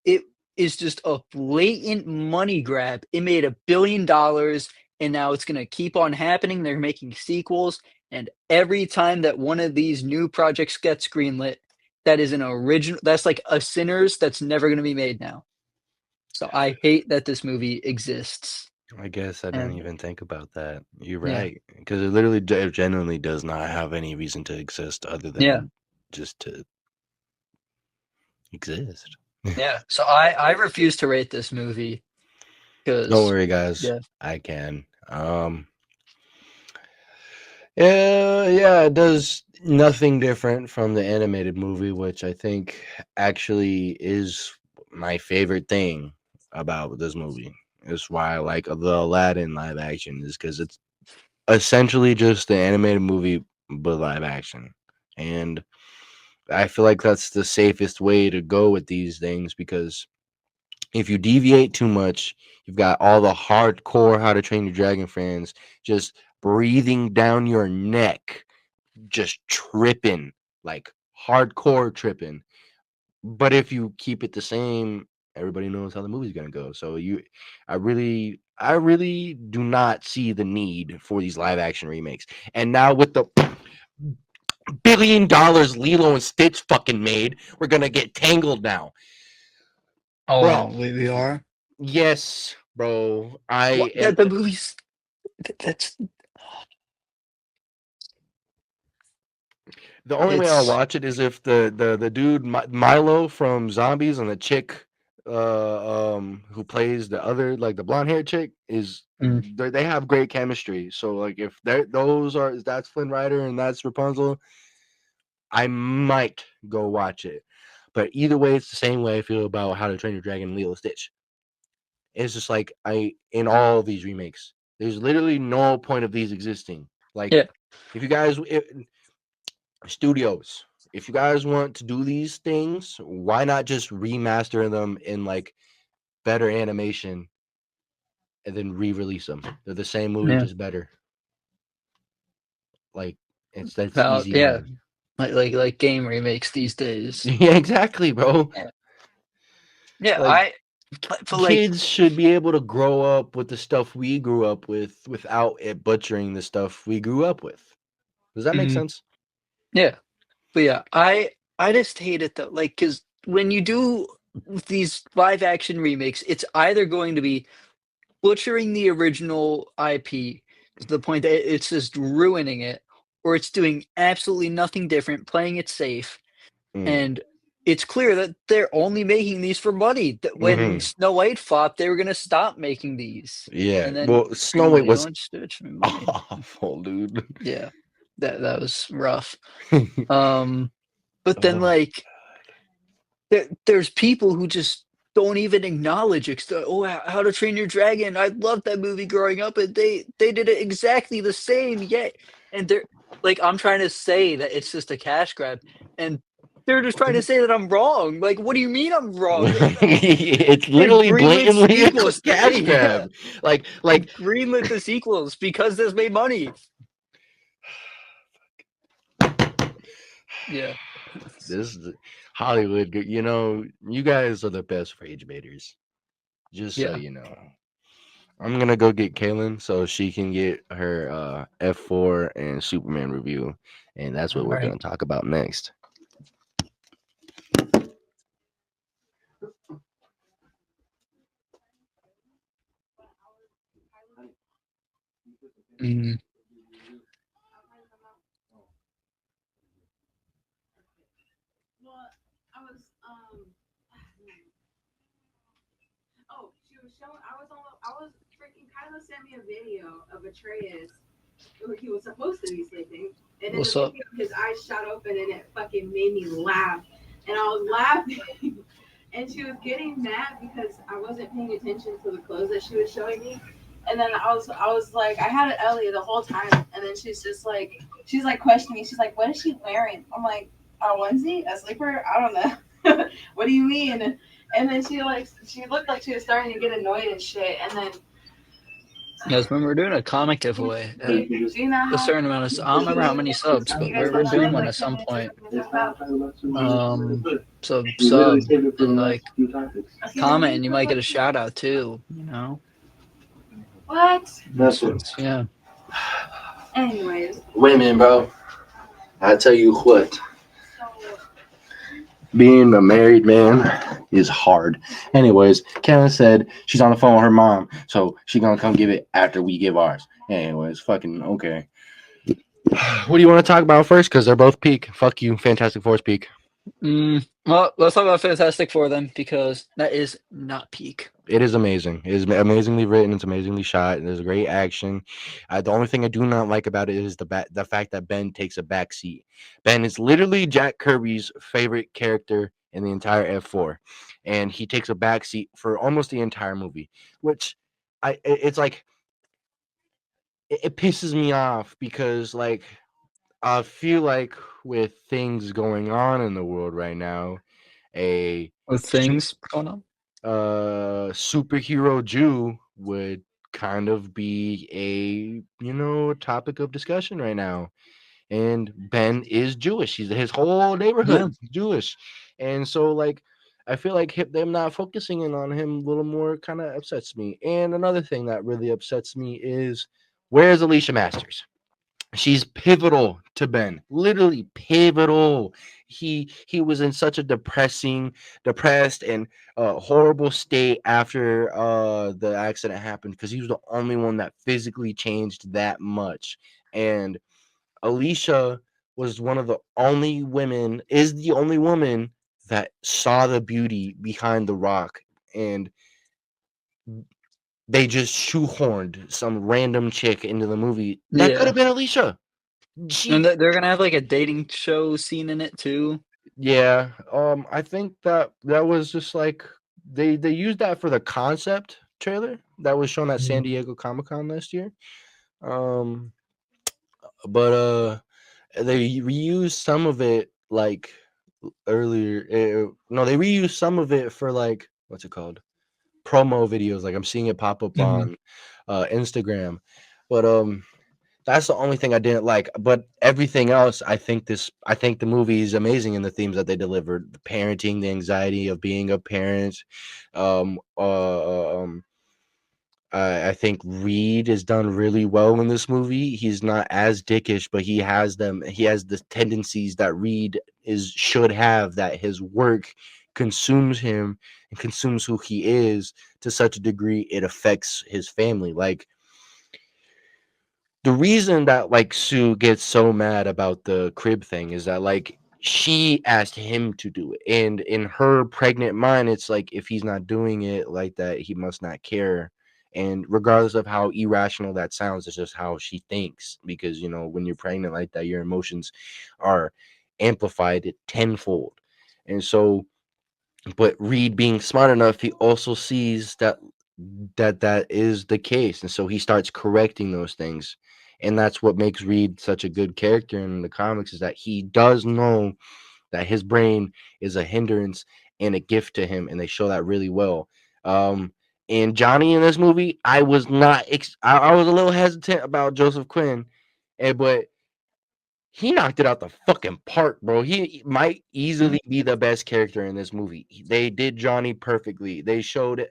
It is just a blatant money grab. It made $1 billion, and now it's gonna keep on happening. They're making sequels, and every time that one of these new projects gets greenlit, that is an original. That's like a Sinners that's never gonna be made now. So I hate that this movie exists. I guess I didn't And even think about that. You're yeah, right, because it literally genuinely does not have any reason to exist other yeah, than just to exist. yeah. So I refuse to rate this movie Don't because worry, guys. yeah, I can. Yeah, it does nothing different from the animated movie, which I think actually is my favorite thing about this movie. It's why I like the Aladdin live action, is because it's essentially just the animated movie but live action. And I feel like that's the safest way to go with these things, because if you deviate too much, you've got all the hardcore How to Train Your Dragon fans just breathing down your neck, just tripping, like hardcore tripping. But if you keep it the same, everybody knows how the movie's gonna go. So I really do not see the need for these live action remakes. And now with the $1 billion Lilo and Stitch fucking made, we're gonna get Tangled now, oh, bro. we are. Yes, bro. What I am. the movies? That's The only way I'll it's watch it is if the dude Milo from Zombies and the chick who plays the other, like the blonde haired chick, is mm, they have great chemistry. So like if that's Flynn Rider and that's Rapunzel, I might go watch it. But either way, it's the same way I feel about How to Train Your Dragon and Lilo and Stitch. It's just like in all these remakes, there's literally no point of these existing. Like yeah. if you guys studios, if you guys want to do these things, why not just remaster them in like better animation and then re-release them? They're the same movie, Yeah. just better. Like that's About easy yeah, money. like game remakes these days. Yeah, exactly, bro. Yeah, yeah. Like But like, kids should be able to grow up with the stuff we grew up with without it butchering the stuff we grew up with. Does that make mhm, sense? yeah, but yeah, I just hate it though. Like, because when you do these live action remakes, it's either going to be butchering the original IP to the point that it's just ruining it, or it's doing absolutely nothing different, playing it safe. Mm. And it's clear that they're only making these for money. That when Hmm. Snow White flopped, they were gonna stop making these, Yeah. and then Well, Snow bring White Lilo was and Stitch for money. awful, dude. Yeah, that was rough. Um, but then Oh. like there's people who just don't even acknowledge it. Oh, How to Train Your Dragon. I loved that movie growing up, and they did it exactly the same. Yet, and they're like, I'm trying to say that it's just a cash grab, and they're just trying to say that I'm wrong. Like, what do you mean I'm wrong? It's They've literally greenlit blatantly a sequels. cash Yeah, grab. Like, they've like greenlit the sequels because this made money. Yeah, this Hollywood. You know, you guys are the best rage baiters. Just so yeah. you know, I'm gonna go get Kaylin so she can get her F4 and Superman review, and that's what All we're right. gonna talk about next. Mm. Well, I was oh, she was showing. I was freaking. Kyla sent me a video of Atreus, where he was supposed to be sleeping, and in the What's up? video, his eyes shot open, and it fucking made me laugh, and I was laughing, and she was getting mad because I wasn't paying attention to the clothes that she was showing me, and then I was like, I had Ellie the whole time, and then she's like questioning me. She's like, what is she wearing? I'm like, a onesie, a sleeper. I don't know. What do you mean? And then she looked like she was starting to get annoyed and shit. And then Yes, when we're doing a comic giveaway at do you know a how certain amount of, I don't remember how many subs, you but guys we're don't know doing like one like at 10 some minutes point. to talk about? So sub and like Okay, then comment, you and you put might get like a shout out too. You know, what? yeah. Anyways, Women, bro. I tell you what, so being a married man is hard. Anyways, Karen said she's on the phone with her mom, so she gonna come give it after we give ours. Anyways, fucking okay. What do you want to talk about first? Because they're both peak. Fuck you, Fantastic Four's peak. Well, let's talk about Fantastic Four then, because that is not peak. It is amazing. It is amazingly written. It's amazingly shot. There's great action. The only thing I do not like about it is the fact that Ben takes a back seat. Ben is literally Jack Kirby's favorite character in the entire F4, and he takes a back seat for almost the entire movie, which it's like it pisses me off because like I feel like with things going on in the world right now, a With things going on. superhero Jew would kind of be a topic of discussion right now. And Ben is Jewish. His whole neighborhood is Jewish, and so like I feel like them not focusing in on him a little more kind of upsets me. And another thing that really upsets me is where's Alicia Masters? She's pivotal to Ben, literally pivotal. He was in such a depressed and horrible state after the accident happened because he was the only one that physically changed that much. And Alicia was one of the only women, is the only woman that saw the beauty behind the rock, and they just shoehorned some random chick into the movie that could Yeah. have been Alicia. And they're gonna have like a dating show scene in it too. Yeah, I think that was just like they used that for the concept trailer that was shown at San Diego Comic-Con last year. Um, but they reused some of it like earlier. No, they reused some of it for like what's it called? Promo videos. Like I'm seeing it pop up on Instagram, but that's the only thing I didn't like. But everything else, I think the movie is amazing in the themes that they delivered. The parenting, the anxiety of being a parent. Um, uh, um, I think Reed is done really well in this movie. He's not as dickish, but he has them. He has the tendencies that Reed should have. That his work consumes him and consumes who he is to such a degree it affects his family. Like the reason that like Sue gets so mad about the crib thing is that like she asked him to do it, and in her pregnant mind it's like if he's not doing it like that he must not care. And regardless of how irrational that sounds, it's just how she thinks, because when you're pregnant like that your emotions are amplified tenfold. And so but Reed being smart enough, he also sees that is the case, and so he starts correcting those things. And that's what makes Reed such a good character in the comics, is that he does know that his brain is a hindrance and a gift to him, and they show that really well. And Johnny in this movie, I was not I was a little hesitant about Joseph Quinn, but he knocked it out the fucking park, bro. He might easily be the best character in this movie. They did Johnny perfectly. They showed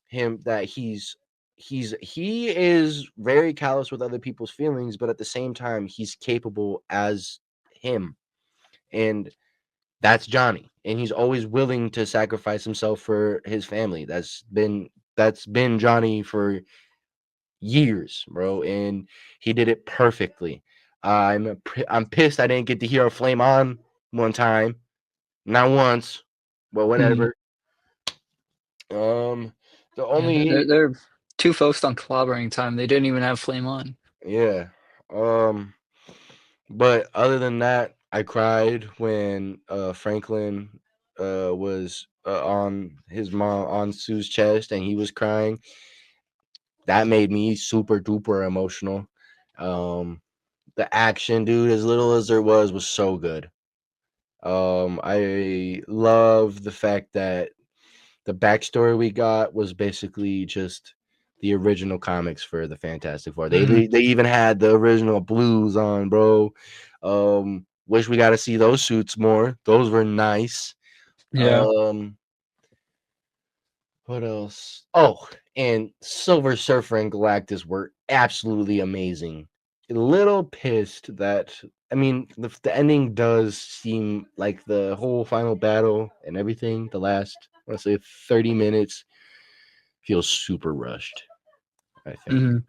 him that he is very callous with other people's feelings, but at the same time he's capable as him. And that's Johnny. And he's always willing to sacrifice himself for his family. That's been Johnny for years, bro, and he did it perfectly. I'm pissed I didn't get to hear a Flame On one time, not once, but whatever. The only They're too focused on clobbering time. They didn't even have Flame On. yeah, but other than that, I cried when Franklin was on his mom on Sue's chest and he was crying. That made me super duper emotional. The action, dude, as little as there was so good. I love the fact that the backstory we got was basically just the original comics for the Fantastic Four. They even had the original blues on, bro. Wish we got to see those suits more. Those were nice. Yeah. What else? Oh, and Silver Surfer and Galactus were absolutely amazing. A little pissed that the ending does seem like the whole final battle and everything, the last Honestly, 30 minutes feels super rushed, I think. Mhm.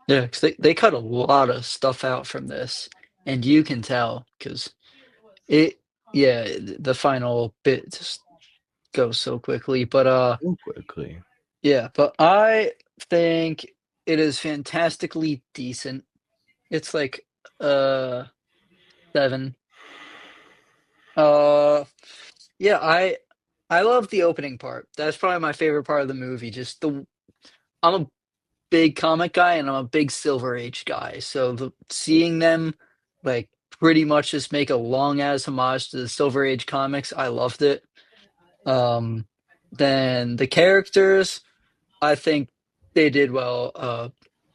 Yeah, 'cause they cut a lot of stuff out from this, and you can tell because it yeah, the final bit just goes so quickly, but, So quickly. yeah, but I think it is fantastically decent. It's like, uh, 7. Uh, yeah, I love the opening part. That's probably my favorite part of the movie, just the I'm a big comic guy and I'm a big Silver Age guy, so seeing them, like, pretty much just make a long ass homage to the Silver Age comics, I loved it. Um, then the characters, I think they did well.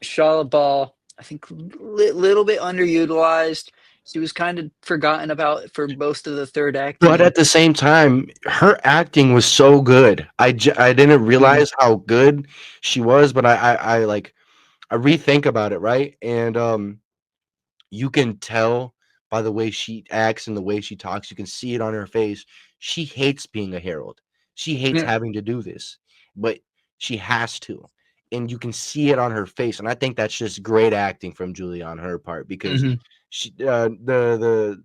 Shia LaBeouf, I think little bit underutilized. She was kind of forgotten about for most of the third act, But at the same time, her acting was so good. I didn't Mhm. realize how good she was, but I like I rethink about it, right? And you can tell by the way she acts and the way she talks, you can see it on her face. She hates being a herald. She hates Yeah. having to do this, but she has to. And you can see it on her face. And I think that's just great acting from Julie on her part because Mhm. she the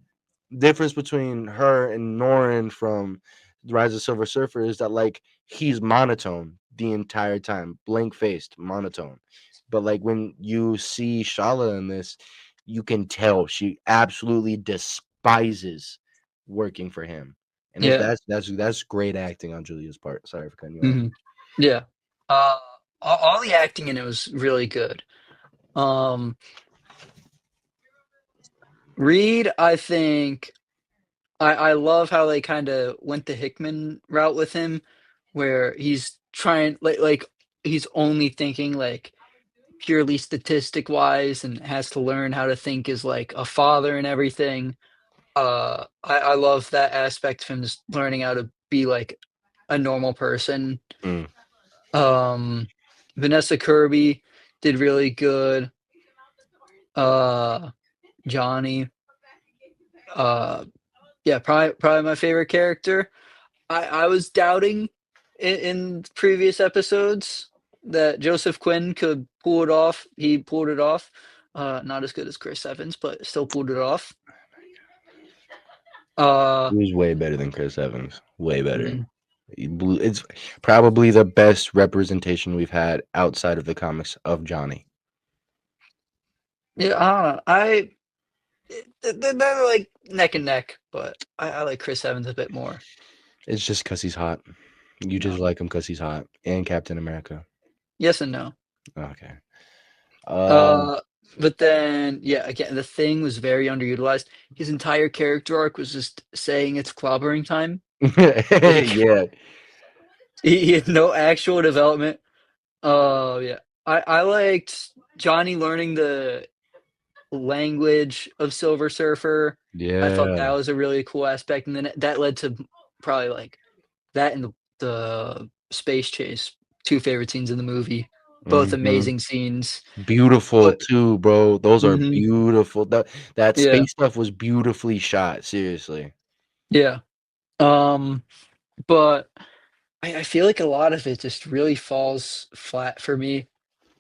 difference between her and Norin from Rise of Silver Surfer is that like he's monotone the entire time, blank faced, monotone. But like when you see Shala in this, you can tell she absolutely despises working for him. And Yeah. that's great acting on Julia's part. Sorry for cutting you off. Mhm. Yeah. Uh, all the acting in it was really good. Um, Reed, I think I love how they kinda went the Hickman route with him, where he's trying he's only thinking, like, purely statistic wise and has to learn how to think as, like, a father and everything. I love that aspect of him just learning how to be, like, a normal person. Mm. Um, Vanessa Kirby did really good. Uh, Johnny, uh, yeah, probably my favorite character. I was doubting in previous episodes that Joseph Quinn could pull it off. He pulled it off. Not as good as Chris Evans, but still pulled it off. Uh, He was way better than Chris Evans. Way better. mhm. It's probably the best representation we've had outside of the comics of Johnny. Yeah, I don't know. They're like neck and neck, but I like Chris Evans a bit more. It's just because he's hot. You just No. like him because he's hot. And Captain America. Yes and no. Okay. Um, Uh, but then, yeah, again, the Thing was very underutilized. His entire character arc was just saying it's clobbering time. Like, yeah. he had no actual development. Yeah. I liked Johnny learning the language of Silver Surfer. I thought that Yeah. was a really cool aspect, and then that led to probably, like, that and the space chase, 2 favorite scenes in the movie, both Mhm. amazing scenes. Beautiful But too, bro. Those are Mhm. beautiful. That Yeah, space stuff was beautifully shot. Seriously. yeah. Um, but I feel like a lot of it just really falls flat for me.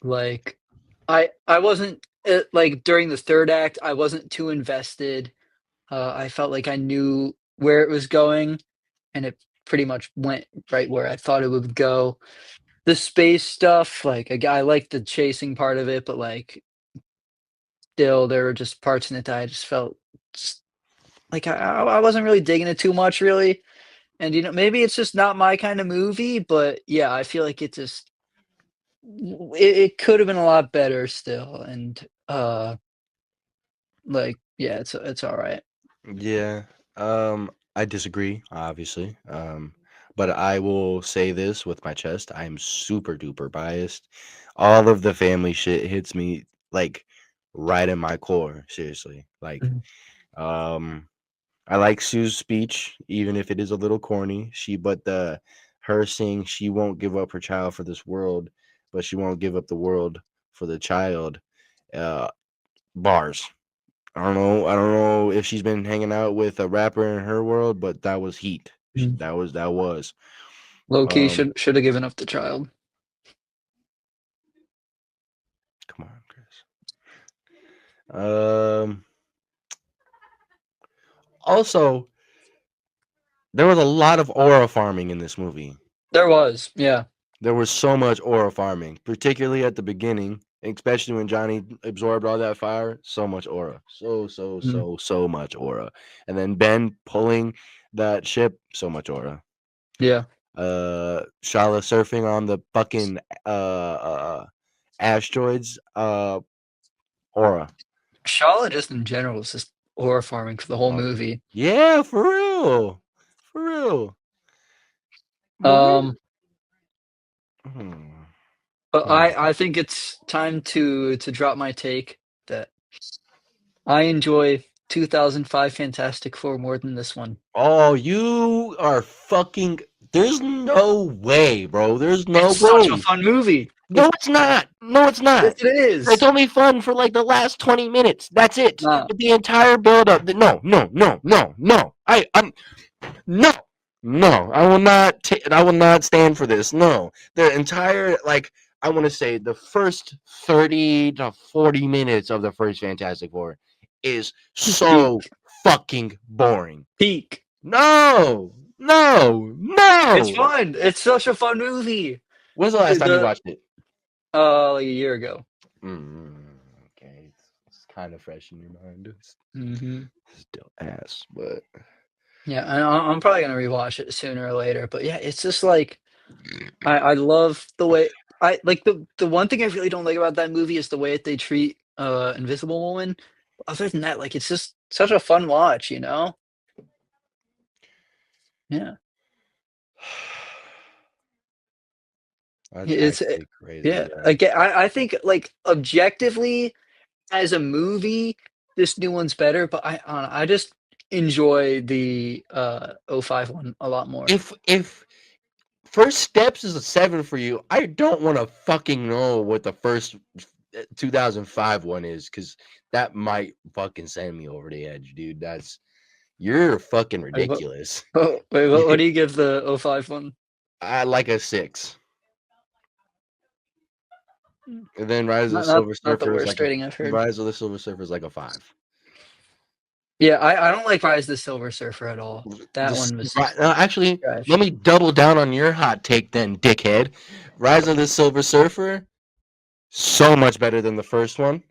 Like, I wasn't, like, during the 3rd act, I wasn't too invested. I felt like I knew where it was going, and it pretty much went right where I thought it would go. The space stuff, like, I liked the chasing part of it, but, like, still, there were just parts in it that I just felt just like I wasn't really digging it too much, really. And, maybe it's just not my kind of movie, but, yeah, I feel like it just it could have been a lot better still, and, like, yeah, it's alright. Yeah. I disagree, obviously. But I will say this with my chest. I'm super duper biased. All of the family shit hits me like right in my core, seriously. Like, Mhm. um, I like Sue's speech, even if it is a little corny. But the her saying she won't give up her child for this world, but she won't give up the world for the child. Uh, bars. I don't know. I don't know if she's been hanging out with a rapper in her world, but that was heat. Mhm. That was. Low key Um, should have given up the child. Come on, Chris. Also, there was a lot of aura farming in this movie. There was, yeah. There was so much aura farming, particularly at the beginning, especially when Johnny absorbed all that fire. So much aura, so much aura, and then Ben pulling that ship, so much aura. Yeah. Shala surfing on the fucking asteroids, aura. Charlotte just in general was just aura farming for the whole Oh, movie. yeah, for real, for real. Um, Hmm. but Hmm. I think it's time to drop my take that I enjoy 2005 Fantastic Four more than this one. Oh, you are fucking. There's no way, bro. There's no It's such a way. fun movie. No, it's not. No, it's not. Yes, it is. It's only fun for like the last 20 minutes. That's it. Nah. The entire build up. No. No. No. I will not I will not stand for this. No. The entire I want to say the first 30 to 40 minutes of the first Fantastic Four is so fucking boring. Peak. No. It's fun. It's such a fun movie. When's the last time you watched it? Like a year ago. Okay, it's kind of fresh in your mind. It's Mm-hmm. still ass, but Yeah, and I'm probably gonna rewatch it sooner or later. But yeah, it's just like I love the way I like the one thing I really don't like about that movie is the way that they treat Invisible Woman. Other than that, like it's just such a fun watch, you know? Yeah. that's It's actually crazy. yeah. Yeah. Again, I think like objectively as a movie, this new one's better, but I just enjoy the '05 one a lot more. If First Steps is a 7 for you, I don't want to fucking know what the first 2005 one is, because that might fucking send me over the edge, dude. You're fucking ridiculous. Oh, wait, what do you give the '05 one? I like a 6. And then Rise of the Not Silver not the Surfer is worst rating I've heard. Rise of the Silver Surfer is like a 5. Yeah, I don't like Rise of the Silver Surfer at all. That one was Actually, trash. let me double down on your hot take then, dickhead. Rise of the Silver Surfer, so much better than the first one,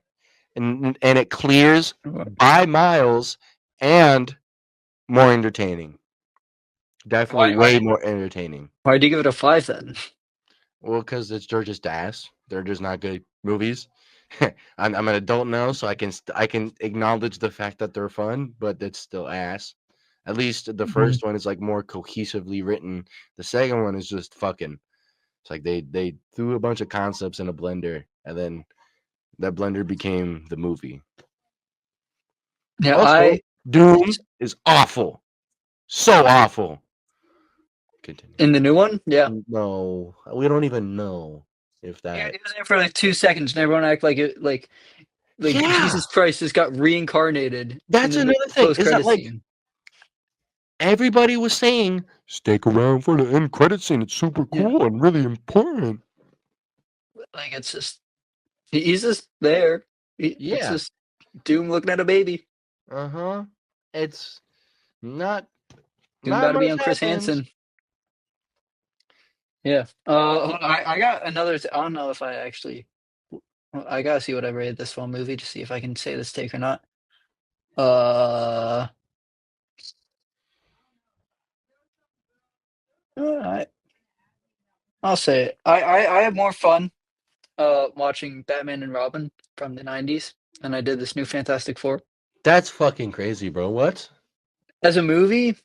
and it clears by miles and more entertaining. Definitely way more entertaining. Why'd you give it a 5 then? Well, because they're just ass. They're just not good movies. I'm an adult now, so I can acknowledge the fact that they're fun, but it's still ass. At least the first one is like more cohesively written. The second one is just fucking. It's like they threw a bunch of concepts in a blender, and then that blender became the movie. Yeah, Also, Doom is awful, so awful. Continue. In the new one, yeah. No, we don't even know if Yeah, that. it was there for like 2 seconds, and everyone act like it, like Yeah. Jesus Christ just got reincarnated. That's in the another thing. Is that post-credit like scene. everybody was saying, stick around for the end credit scene. It's super cool and really important. Like it's just he's just there. It's Yeah. just Doom looking at a baby. It's not. Doom not about to be much on Chris happens. Hansen. Yeah. I got another. I don't know if I actually. I gotta see what I rated this one movie to see if I can say this take or not. I'll say it. I have more fun watching Batman and Robin from the '90s than I did this new Fantastic Four. That's fucking crazy, bro. What? As a movie,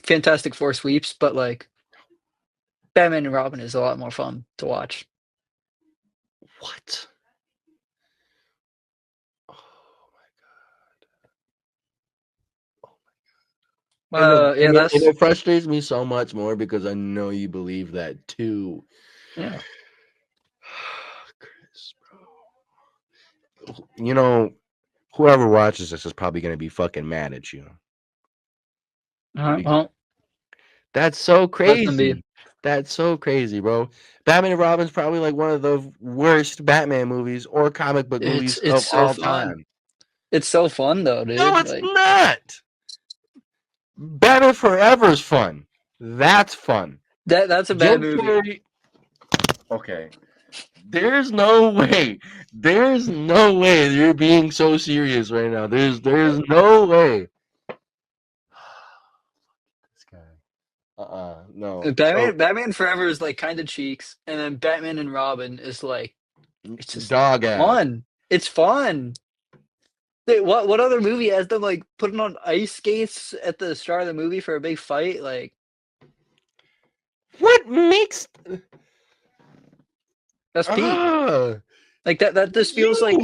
Fantastic Four sweeps, but like Batman and Robin is a lot more fun to watch. What? And it frustrates me so much more because I know you believe that too. Yeah. Chris, bro. You know, whoever watches this is probably going to be fucking mad at you. Well, That's so Let them be. crazy. That's so crazy, bro. Batman and Robin's probably like one of the worst Batman movies or comic book movies It's of so all fun. time. It's so fun though, No, dude. it's Like not. Batman Forever's fun. That's fun. that's a Jim bad movie. Carrey. Okay. There's no way. There's no way you're being so serious right now. There's no way. This guy. No. Batman Forever is like kind of cheeks, and then Batman and Robin is like it's just Dog ass. fun. It's fun. What other movie has them like putting on ice skates at the start of the movie for a big fight? Like What makes that's peak. Ah, Like that just feels like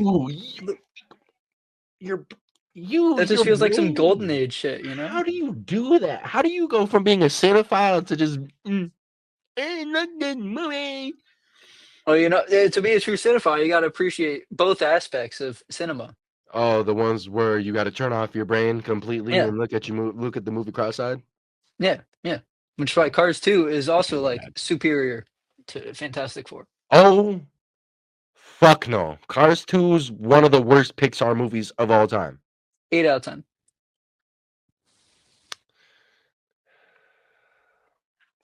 you're that just your feels like some golden brain. age shit, you know? How do you do that? How do you go from being a cinephile to just not good movie? Well, you know, to be a true cinephile, you got to appreciate both aspects of cinema. Oh, the ones where you got to turn off your brain completely Yeah. and look at the movie cross-eyed. Yeah, yeah. Which is why Cars 2 is also like superior to Fantastic Four. Oh, fuck no! Cars 2 is one of the worst Pixar movies of all time. 8 out of 10.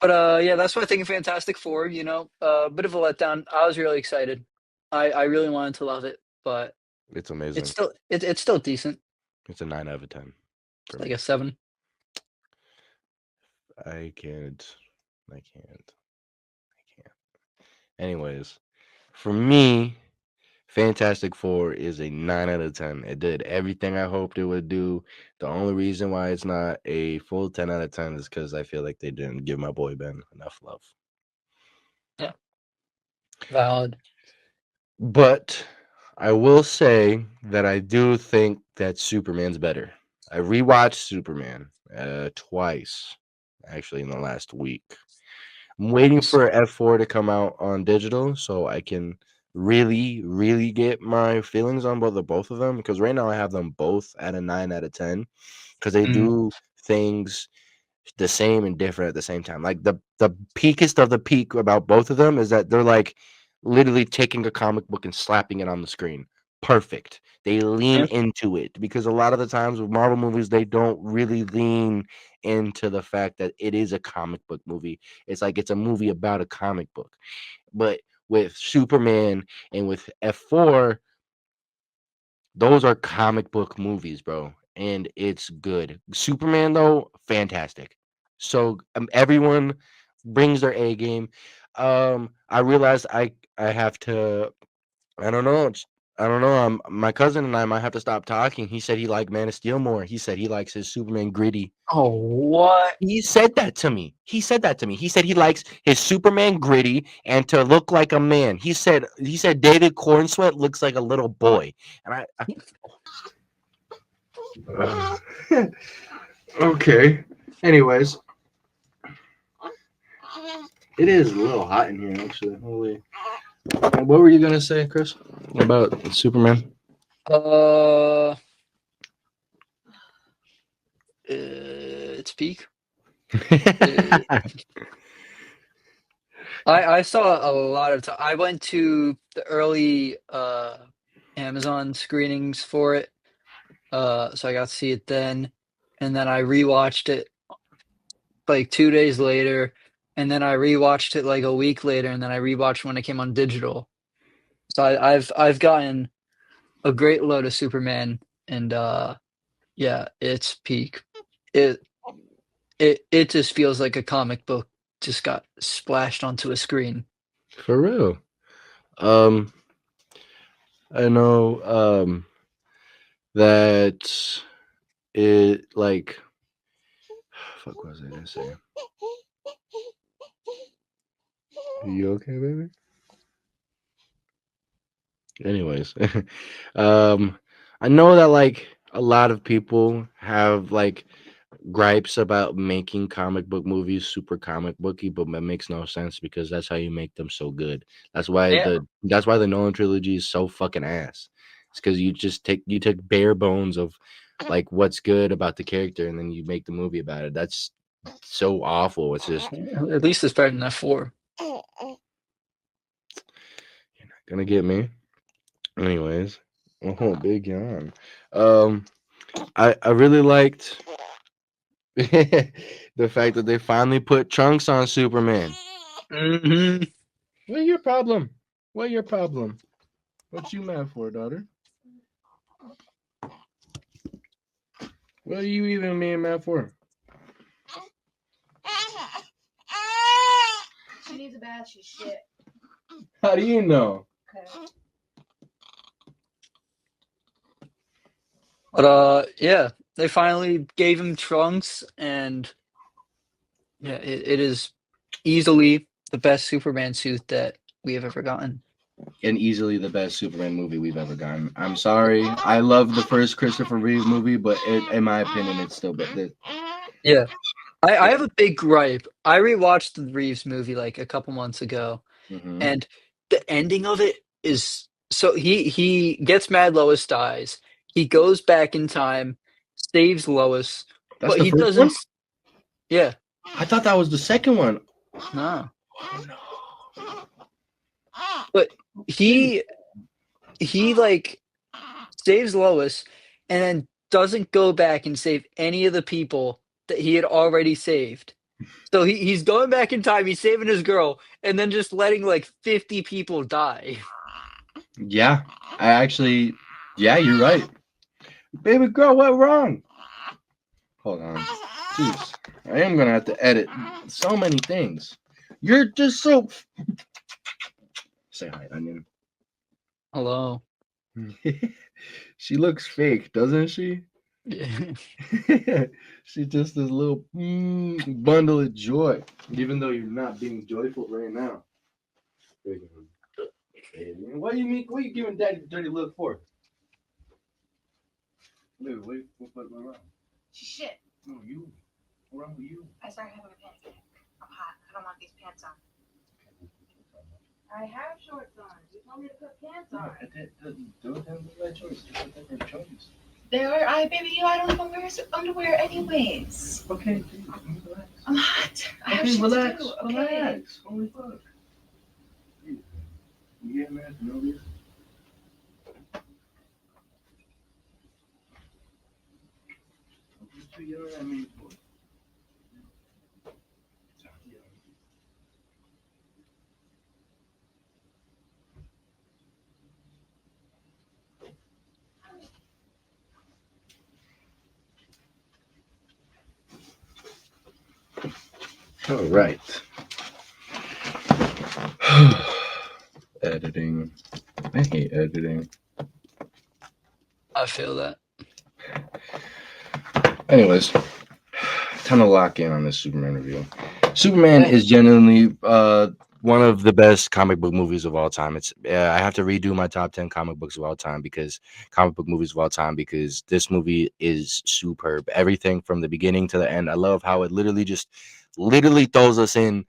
But yeah, that's what I think of Fantastic Four. You know, a bit of a letdown. I was really excited. I really wanted to love it, but It's amazing. it's still decent. It's a 9 out of 10. For Like me. a 7. I can't. Anyways, for me, Fantastic Four is a 9 out of 10. It did everything I hoped it would do. The only reason why it's not a full 10 out of 10 is because I feel like they didn't give my boy Ben enough love. Yeah. Valid. But I will say that I do think that Superman's better. I rewatched Superman twice, actually, in the last week. I'm waiting for F4 to come out on digital so I can really, really get my feelings on both of them. Because right now I have them both at a 9 out of 10 because they do things the same and different at the same time. Like the peakest of the peak about both of them is that they're like literally taking a comic book and slapping it on the screen. Perfect. They lean into it because a lot of the times with Marvel movies, they don't really lean into the fact that it is a comic book movie. It's like it's a movie about a comic book. But with Superman and with F4, those are comic book movies, bro. And it's good. Superman, though, fantastic. So everyone brings their A game. I realized I have to. I don't know. I don't know. My cousin and I might have to stop talking. He said he liked Man of Steel more. He said he likes his Superman gritty. Oh, what? He said that to me. He said he likes his Superman gritty and to look like a man. He said David Cornsweat looks like a little boy. And okay. Anyways, it is a little hot in here actually. Holy. What were you gonna say, Chris, about Superman? It's peak. I saw a lot of time. I went to the early Amazon screenings for it, so I got to see it then, and then I rewatched it like 2 days later, and then I rewatched it like a week later, and then I rewatched when it came on digital. So I've gotten a great load of Superman, and yeah, it's peak. It just feels like a comic book just got splashed onto a screen. For real. I know that it like fuck what was I gonna say? Are you okay, baby? Anyways, I know that like a lot of people have like gripes about making comic book movies super comic booky, but that makes no sense because that's how you make them so good. That's why Yeah. the Nolan trilogy is so fucking ass. It's because you take bare bones of like what's good about the character and then you make the movie about it. That's so awful. It's just At least it's better than F4. gonna get me. Anyways, oh, big yawn. Um, I really liked the fact that they finally put Trunks on Superman. Hmm. What your problem? What your problem? What you mad for, daughter? What are you even being mad for? She needs a bath. She's shit. How do you know? Okay. But yeah, they finally gave him Trunks, and yeah, it is easily the best Superman suit that we have ever gotten. And easily the best Superman movie we've ever gotten. I'm sorry, I love the first Christopher Reeve movie, but in my opinion, it's still better. Yeah. I have a big gripe. I rewatched the Reeves movie like a couple months ago, Mm-hmm. and the ending of it is so he gets mad Lois dies. He goes back in time, saves Lois, That's but the he first doesn't one? yeah, I thought that was the second one. no. Oh no. But he like saves Lois and then doesn't go back and save any of the people that he had already saved. So he's going back in time, he's saving his girl, and then just letting like 50 people die. Yeah, yeah, you're right. Baby girl, what wrong? Hold on. Jeez, I am gonna have to edit so many things. You're just so. Say hi, Onion. Hello. She looks fake, doesn't she? Yeah. She's just this little bundle of joy, even though you're not being joyful right now. What do you mean? What are you giving Daddy the dirty look for? Wait, what wrong? She's shit. No, you. What's wrong with you? I started having a panic attack. I'm hot. I don't want these pants on. I have shorts on. You told me to put pants on. Don't have that choice. Different choice. Baby, I don't even wear underwear anyways. Okay, relax. I'm hot. I have Okay, shit relax. to do. Okay. Relax. Holy fuck. You get mad for no reason. What you yelling at me for? All right. Editing. I hate editing. I feel that. Anyways, time to lock in on this Superman review. Superman Yeah. is genuinely one of the best comic book movies of all time. It's I have to redo my top 10 comic books of all time because this movie is superb. Everything from the beginning to the end. I love how it literally throws us in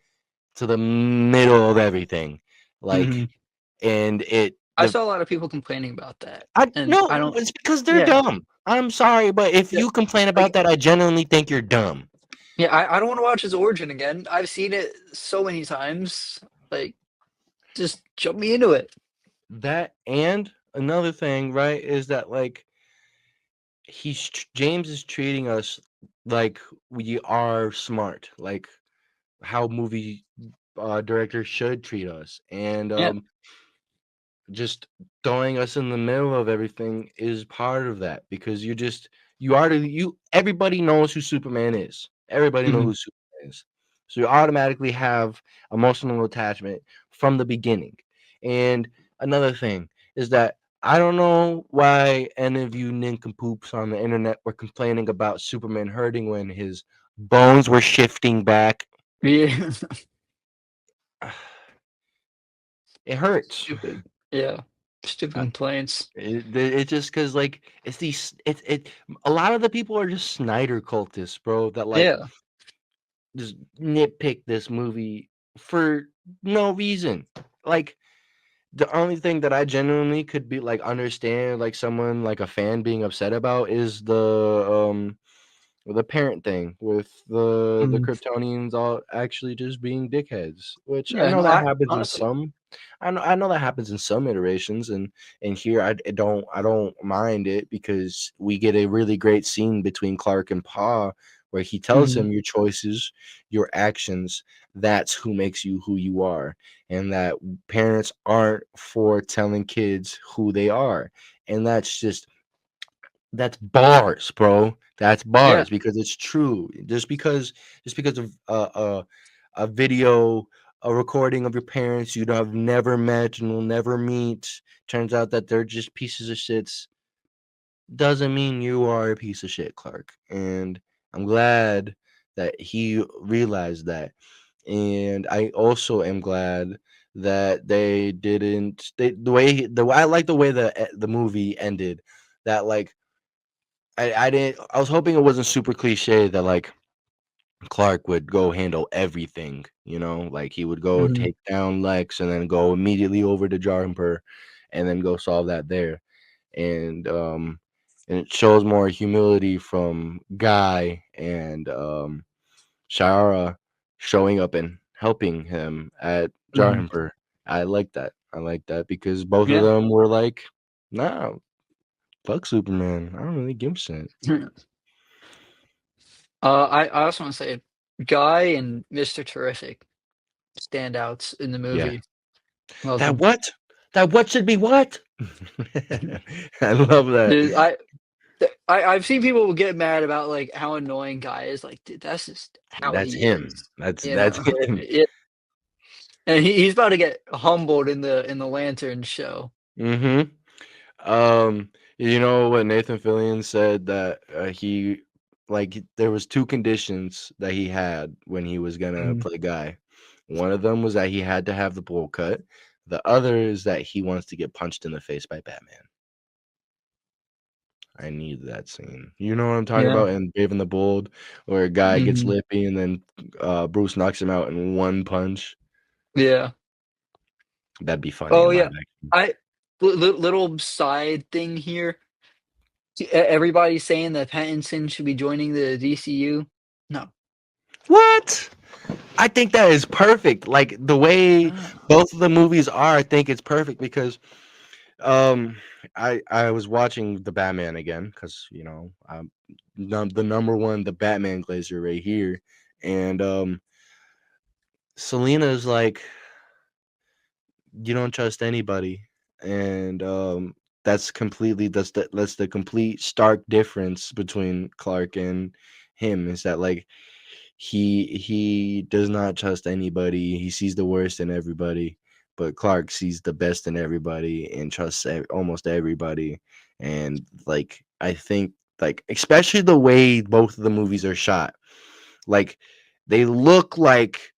to the middle of everything. Like Mhm. and I saw a lot of people complaining about that. I And no, I don't it's because they're yeah. dumb. I'm sorry, but if Yeah. you complain about Like that, I genuinely think you're dumb. yeah, I don't want to watch his origin again. I've seen it so many times. Like just jump me into it. That and another thing, right, is that like James is treating us like we are smart, like how movie directors should treat us, and Yeah. just throwing us in the middle of everything is part of that because you everybody knows who Superman is. Everybody knows Mhm. who Superman is. So you automatically have emotional attachment from the beginning. And another thing is that I don't know why any of you nincompoops on the internet were complaining about Superman hurting when his bones were shifting back. Yeah. It hurts. Stupid. Yeah. Stupid complaints. It's just because like it's these it a lot of the people are just Snyder cultists, bro. That like Yeah. just nitpick this movie for no reason. Like the only thing that I genuinely could be like understand like someone like a fan being upset about is the parent thing with the Mhm. Kryptonians all actually just being dickheads, which I Yeah, know no, that I happens in honestly. some. I know that happens in some iterations, and here I don't mind it because we get a really great scene between Clark and Pa where he tells Mhm. him your choices, your actions, that's who makes you who you are, and that parents aren't for telling kids who they are, and that's bars, bro. That's Yeah. bars because it's true. Just because of a video, a recording of your parents you have never met and will never meet, turns out that they're just pieces of shits, doesn't mean you are a piece of shit, Clark. And I'm glad that he realized that. And I also am glad that they didn't they the way I like the way the movie ended, that like I didn't I was hoping it wasn't super cliche that like Clark would go handle everything, like he would go Mhm. take down Lex and then go immediately over to Jumper and then go solve that there. And it shows more humility from Guy and Shara showing up and helping him at Mhm. Jumper. I like that. I like that because both of Yeah. them were like, nah, fuck Superman. I don't really give a shit. I also want to say Guy and Mr. Terrific standouts in the Yeah. movie. Love That them. what? That what should be what? I love that. Dude, I've seen people get mad about like how annoying Guy is. Like, dude, that's just how That's he him. is. That's You that's know, him. and he's about to get humbled in the Lantern show. Mhm. You know what Nathan Fillion said that he like there was two conditions that he had when he was gonna Mhm. play Guy. One of them was that he had to have the bowl cut. The other is that he wants to get punched in the face by Batman. I need that scene. You know what I'm talking Yeah. about in Brave and the Bold, where a guy gets Mhm. lippy and then Bruce knocks him out in one punch. Yeah. That'd be funny Oh in yeah. live action. I little side thing here. Everybody's saying that Pattinson should be joining the DCU. No. What? I think that is perfect. Like the way Ah. both of the movies are, I think it's perfect because um I was watching the Batman again because the number one the Batman glazer right here, and Selena is like, you don't trust anybody, and that's the complete stark difference between Clark and him, is that like he does not trust anybody. He sees the worst in everybody, but Clark sees the best in everybody and trusts almost everybody. And like I think, like, especially the way both of the movies are shot, like they look like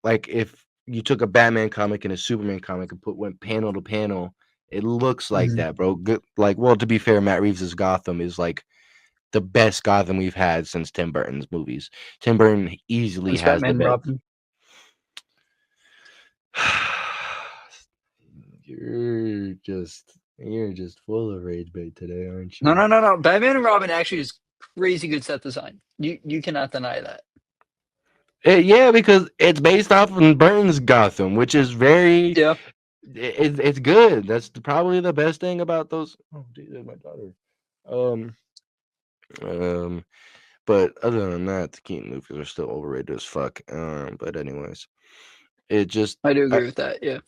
if you took a Batman comic and a Superman comic and went panel to panel, it looks like Mhm. that, bro. Good, like, well, to be fair, Matt Reeves's Gotham is like the best Gotham we've had since Tim Burton's movies. Tim Burton easily It's has the Batman and best. Robin. You're just full of rage bait today, aren't No, you? no, no, no. Batman and Robin actually is crazy good set design. You cannot deny that. Yeah, because it's based off of Burton's Gotham, which is very Yeah. it's good. That's probably the best thing about those. Oh, dude, that's my daughter. Um, um, but other than that, the Keaton movies are still overrated as fuck. But anyways, it just I do I agree with that. Yeah.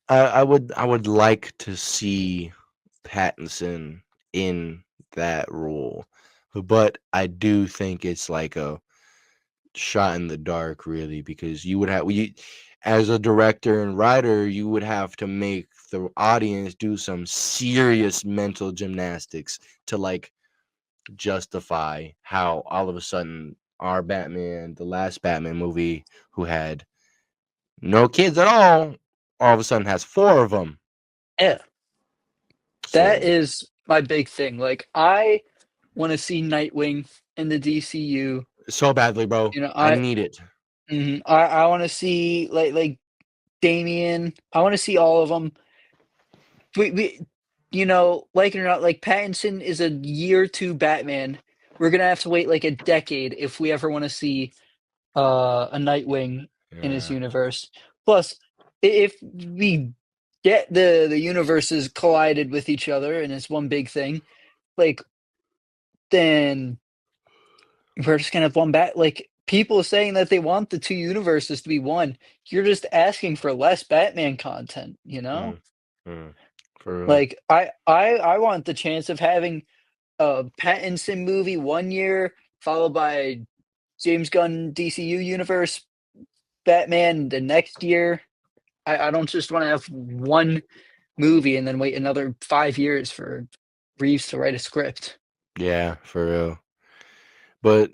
I would like to see Pattinson in that role, but I do think it's like a shot in the dark, really, because as a director and writer, you would have to make the audience do some serious mental gymnastics to like justify how all of a sudden our Batman, the last Batman movie, who had no kids at all of a sudden has four of them. Yeah. That So is my big thing. Like I want to see Nightwing in the DCU. so badly, bro. You know, I need it. I want to see like Damian. I want to see all of them. We like it or not, like Pattinson is a year two Batman. we're gonna have to wait like a decade if we ever want to see a Nightwing in his Yeah. universe. Plus, if we get the universes collided with each other and it's one big thing, like then we're just gonna have one back. Like people saying that they want the two universes to be one. You're just asking for less Batman content, you know? Mm, for real. Like I want the chance of having a Pattinson movie 1 year followed by James Gunn DCU universe Batman the next year. I don't just want to have one movie and then wait another 5 years for Reeves to write a script. Yeah, for real. But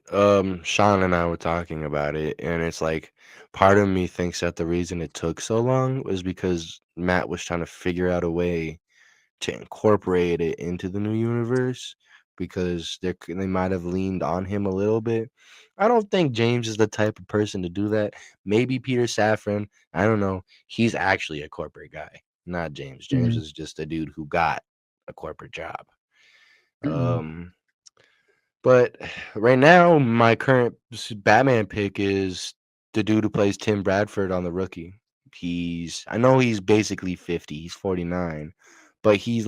Sean and I were talking about it, and it's like part of me thinks that the reason it took so long was because Matt was trying to figure out a way to incorporate it into the new universe because they might have leaned on him a little bit. I don't think James is the type of person to do that. Maybe Peter Safran, I don't know. He's actually a corporate guy, not James. James Mhm. is just a dude who got a corporate job. Mhm. But right now, my current Batman pick is the dude who plays Tim Bradford on The Rookie. I know he's basically 50, he's 49, but he's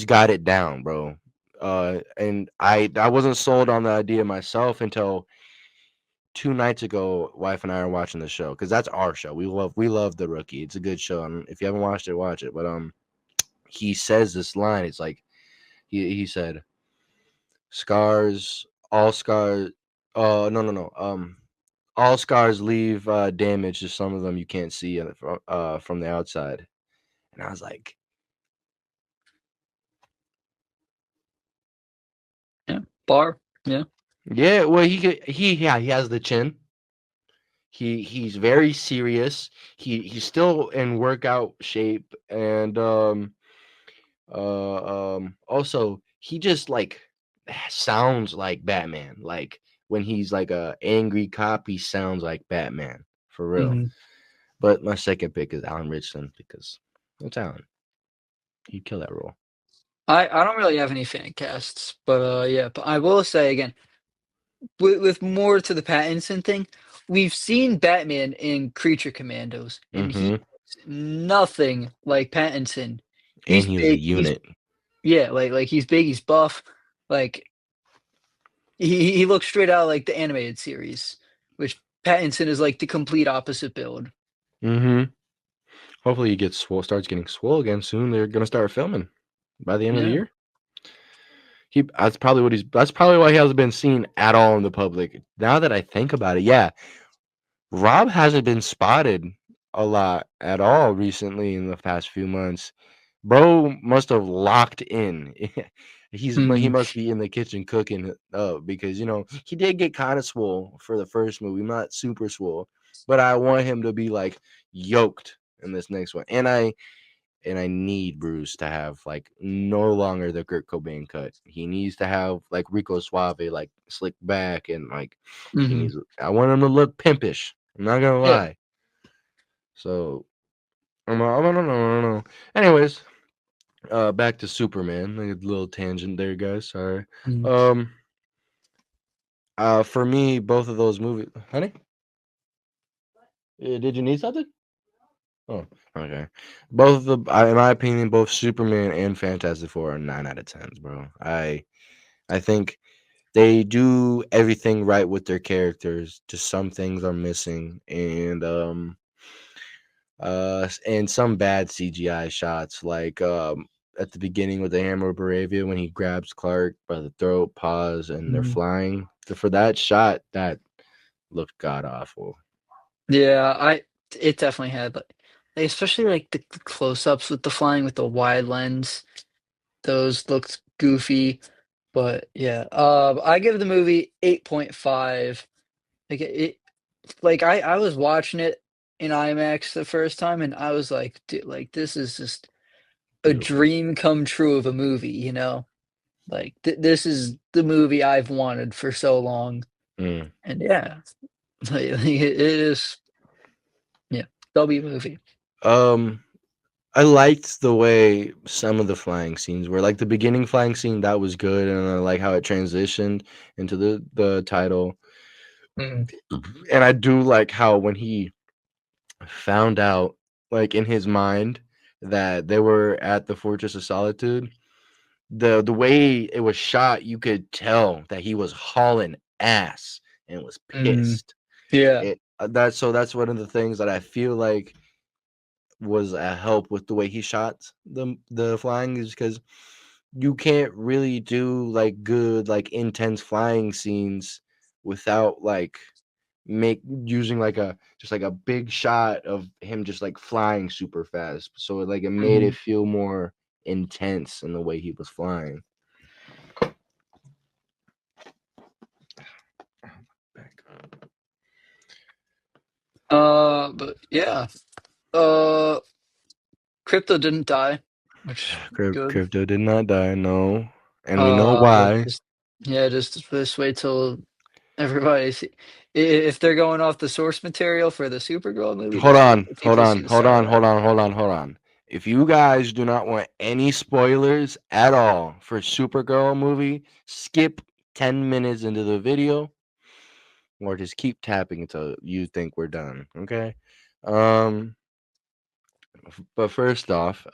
got it down, bro. And I wasn't sold on the idea myself until 2 nights ago. Wife and I are watching the show because that's our show. We love The Rookie. It's a good show. And if you haven't watched it, watch it. But he says this line. It's like he said, "Scars, all scars. No. All scars leave damage. Just some of them you can't see from the outside." And I was like, Yeah. Bar. Yeah. "Yeah, well, he has the chin. He's very serious. He's still in workout shape, and also he just like sounds like Batman. Like when he's like a angry cop, he sounds like Batman for real." Mhm. But my second pick is Alan Richson because it's Alan. He'd kill that role. I don't really have any fan casts, but yeah, but I will say again, with more to the Pattinson thing, we've seen Batman in Creature Commandos, and he Mm-hmm. looks nothing like Pattinson. And He's he was a big. He's unit. yeah, like he's big. He's buff. Like he looks straight out of, like the animated series, which Pattinson is like the complete opposite build. Mm-hmm. Hopefully he gets starts getting swole again soon. They're gonna start filming by the end of the Yeah. year. That's probably why he hasn't been seen at all in the public. Now that I think about it, yeah, Rob hasn't been spotted a lot at all recently in the past few months. Bro must have locked in. He Mhm. must be in the kitchen cooking up because he did get kind of swole for the first movie, not super swole, but I want him to be like yoked in this next one, and I need Bruce to have like no longer the Kurt Cobain cut. He needs to have like Rico Suave, like slick back, and like Mhm. I want him to look pimpish. I'm not gonna Yeah. lie. So I don't know. Anyways, back to Superman. Like a little tangent there, guys. Sorry. Mhm. Um, for me, both of those movies, honey. Did you need something? Oh, okay. Both of the, in my opinion, both Superman and Fantastic Four are 9 out of 10s, bro. I think they do everything right with their characters. Just some things are missing, and some bad CGI shots, like at the beginning with the Hammer of Baravia when he grabs Clark by the throat, pause, and they're Mhm. flying. For that shot, that looked god awful. Yeah, it definitely had like especially like the close-ups with the flying with the wide lens. Those looked goofy, but yeah. I give the movie 8.5. Like I was watching it in IMAX the first time and I was like, dude, like this is just a Beautiful. dream come true of a movie, you know? Like this is the movie I've wanted for so long. Mm. And yeah, it is yeah, W movie. Um, I liked the way some of the flying scenes were. Like the beginning flying scene, that was good, and I like how it transitioned into the title. Mm. And I do like how when he found out, like in his mind, that they were at the Fortress of Solitude, the way it was shot, you could tell that he was hauling ass and was Mm. pissed. Yeah. That's one of the things that I feel like was a help with the way he shot the flying, is because you can't really do like good like intense flying scenes without like make using like a just like a big shot of him just like flying super fast. So it made it Mhm. feel more intense in the way he was flying. But yeah. Uh, Crypto didn't die, which good. Crypto did not die, no. And we know why. Just wait till everybody see. If they're going off the source material for the Supergirl movie, Hold just wait on, till hold people on, see the hold on, Starlight. hold on, hold on, hold on. If you guys do not want any spoilers at all for Supergirl movie, skip 10 minutes into the video or just keep tapping until you think we're done, okay? Um but first off,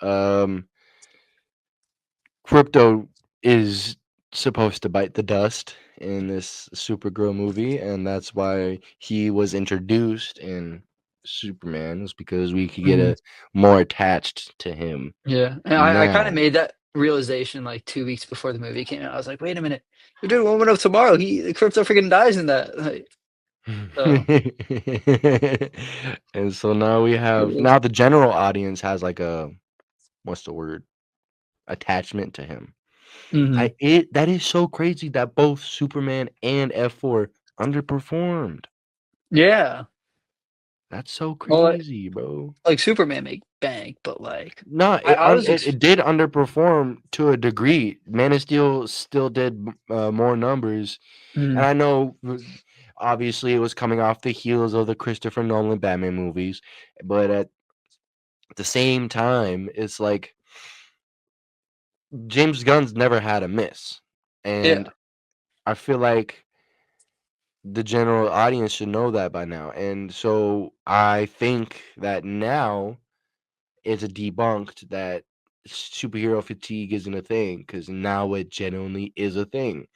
Crypto is supposed to bite the dust in this Supergirl movie, and that's why he was introduced in Superman, is because we could get Mhm. a more attached to him. Yeah, and I kind of Now, made that realization like 2 weeks before the movie came out. I was like, wait a minute, you're doing Woman of Tomorrow. Crypto freaking dies in that. Like, so and so now we have now the general audience has like a what's the word? Attachment to him. Mhm. That is so crazy that both Superman and F4 underperformed. Yeah. That's so Well, crazy, bro. like Superman make bank, but like No, I was it did underperform to a degree. Man of Steel still did more numbers, and Mhm. I know obviously it was coming off the heels of the Christopher Nolan Batman movies, but at the same time, it's like James Gunn's never had a miss, and Yeah. I feel like the general audience should know that by now. And so I think that now it's a debunked that superhero fatigue isn't a thing, because now it genuinely is a thing.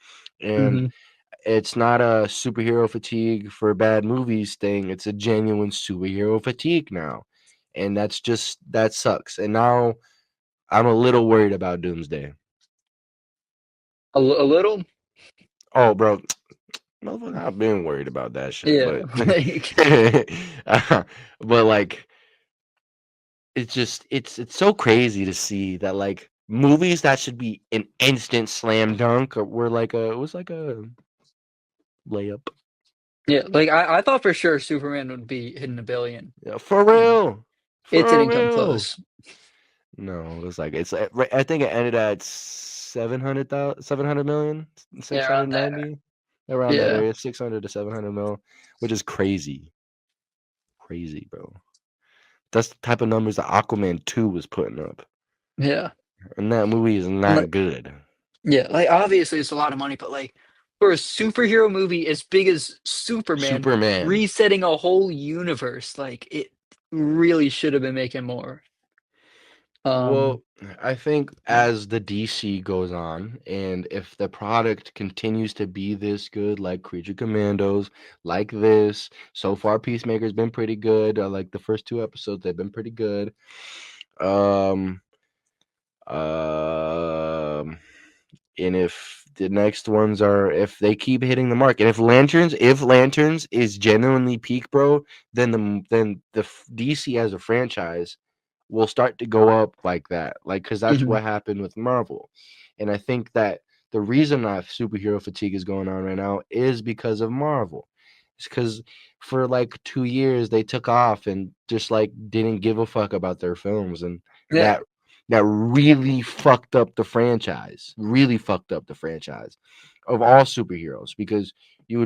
And Mhm. it's not a superhero fatigue for bad movies thing, it's a genuine superhero fatigue now. And that sucks. And now I'm a little worried about Doomsday. A little. Oh, bro, motherfucker, I've been worried about that shit, Yeah. but Like but like it's so crazy to see that like movies that should be an instant slam dunk were like a it was like a layup. yeah. Like I thought for sure Superman would be hitting a billion. Yeah, for And real, it for didn't come real. close. No, it was like I think it ended at 700 million, Yeah, around there. 690, around that Yeah. area, 600 to 700 mil, which is crazy, bro. That's the type of numbers that Aquaman 2 was putting up, Yeah. and that movie is And not like good. yeah, like obviously it's a lot of money, but like for a superhero movie as big as Superman, Superman. resetting a whole universe, like it really should have been making more. Um Well, I think as the DC goes on, and if the product continues to be this good, like Creature Commandos, like this, so far Peacemaker's been pretty good. Like the first two episodes, they've been pretty good. Um, um, and if the next ones are, if they keep hitting the mark, and if Lanterns is genuinely peak, bro, then DC as a franchise will start to go up like that, like because that's mhm. what happened with Marvel. And I think that the reason that superhero fatigue is going on right now is because of Marvel. It's because for like 2 years they took off and just like didn't give a fuck about their films, and Yeah. that that really fucked up the franchise. Really fucked up the franchise of all superheroes, because they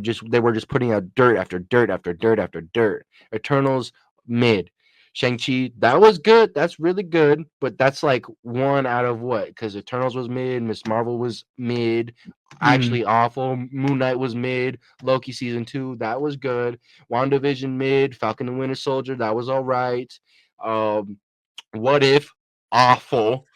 were just putting out dirt after dirt after dirt after dirt. Eternals mid, Shang-Chi, that was good. That's really good, but that's like one out of what? Because Eternals was mid, Miss Marvel was mid, actually awful. Moon Knight was mid. Loki season 2, that was good. WandaVision mid. Falcon and Winter Soldier, that was all right. What If, awful.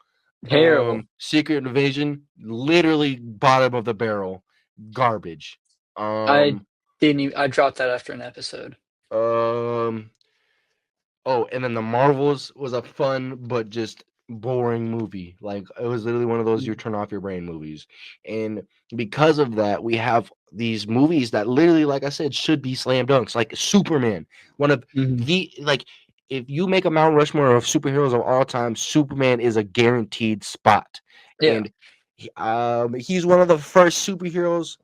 Terrible. Secret Invasion, literally bottom of the barrel, garbage. I didn't even, I dropped that after an episode. Oh, and then the Marvels was a fun but just boring movie. Like it was literally one of those you turn off your brain movies. And because of that, we have these movies that literally, like I said, should be slam dunks. Like Superman, one of the like. If you make a Mount Rushmore of superheroes of all time, Superman is a guaranteed spot. Yeah. And he's one of the first superheroes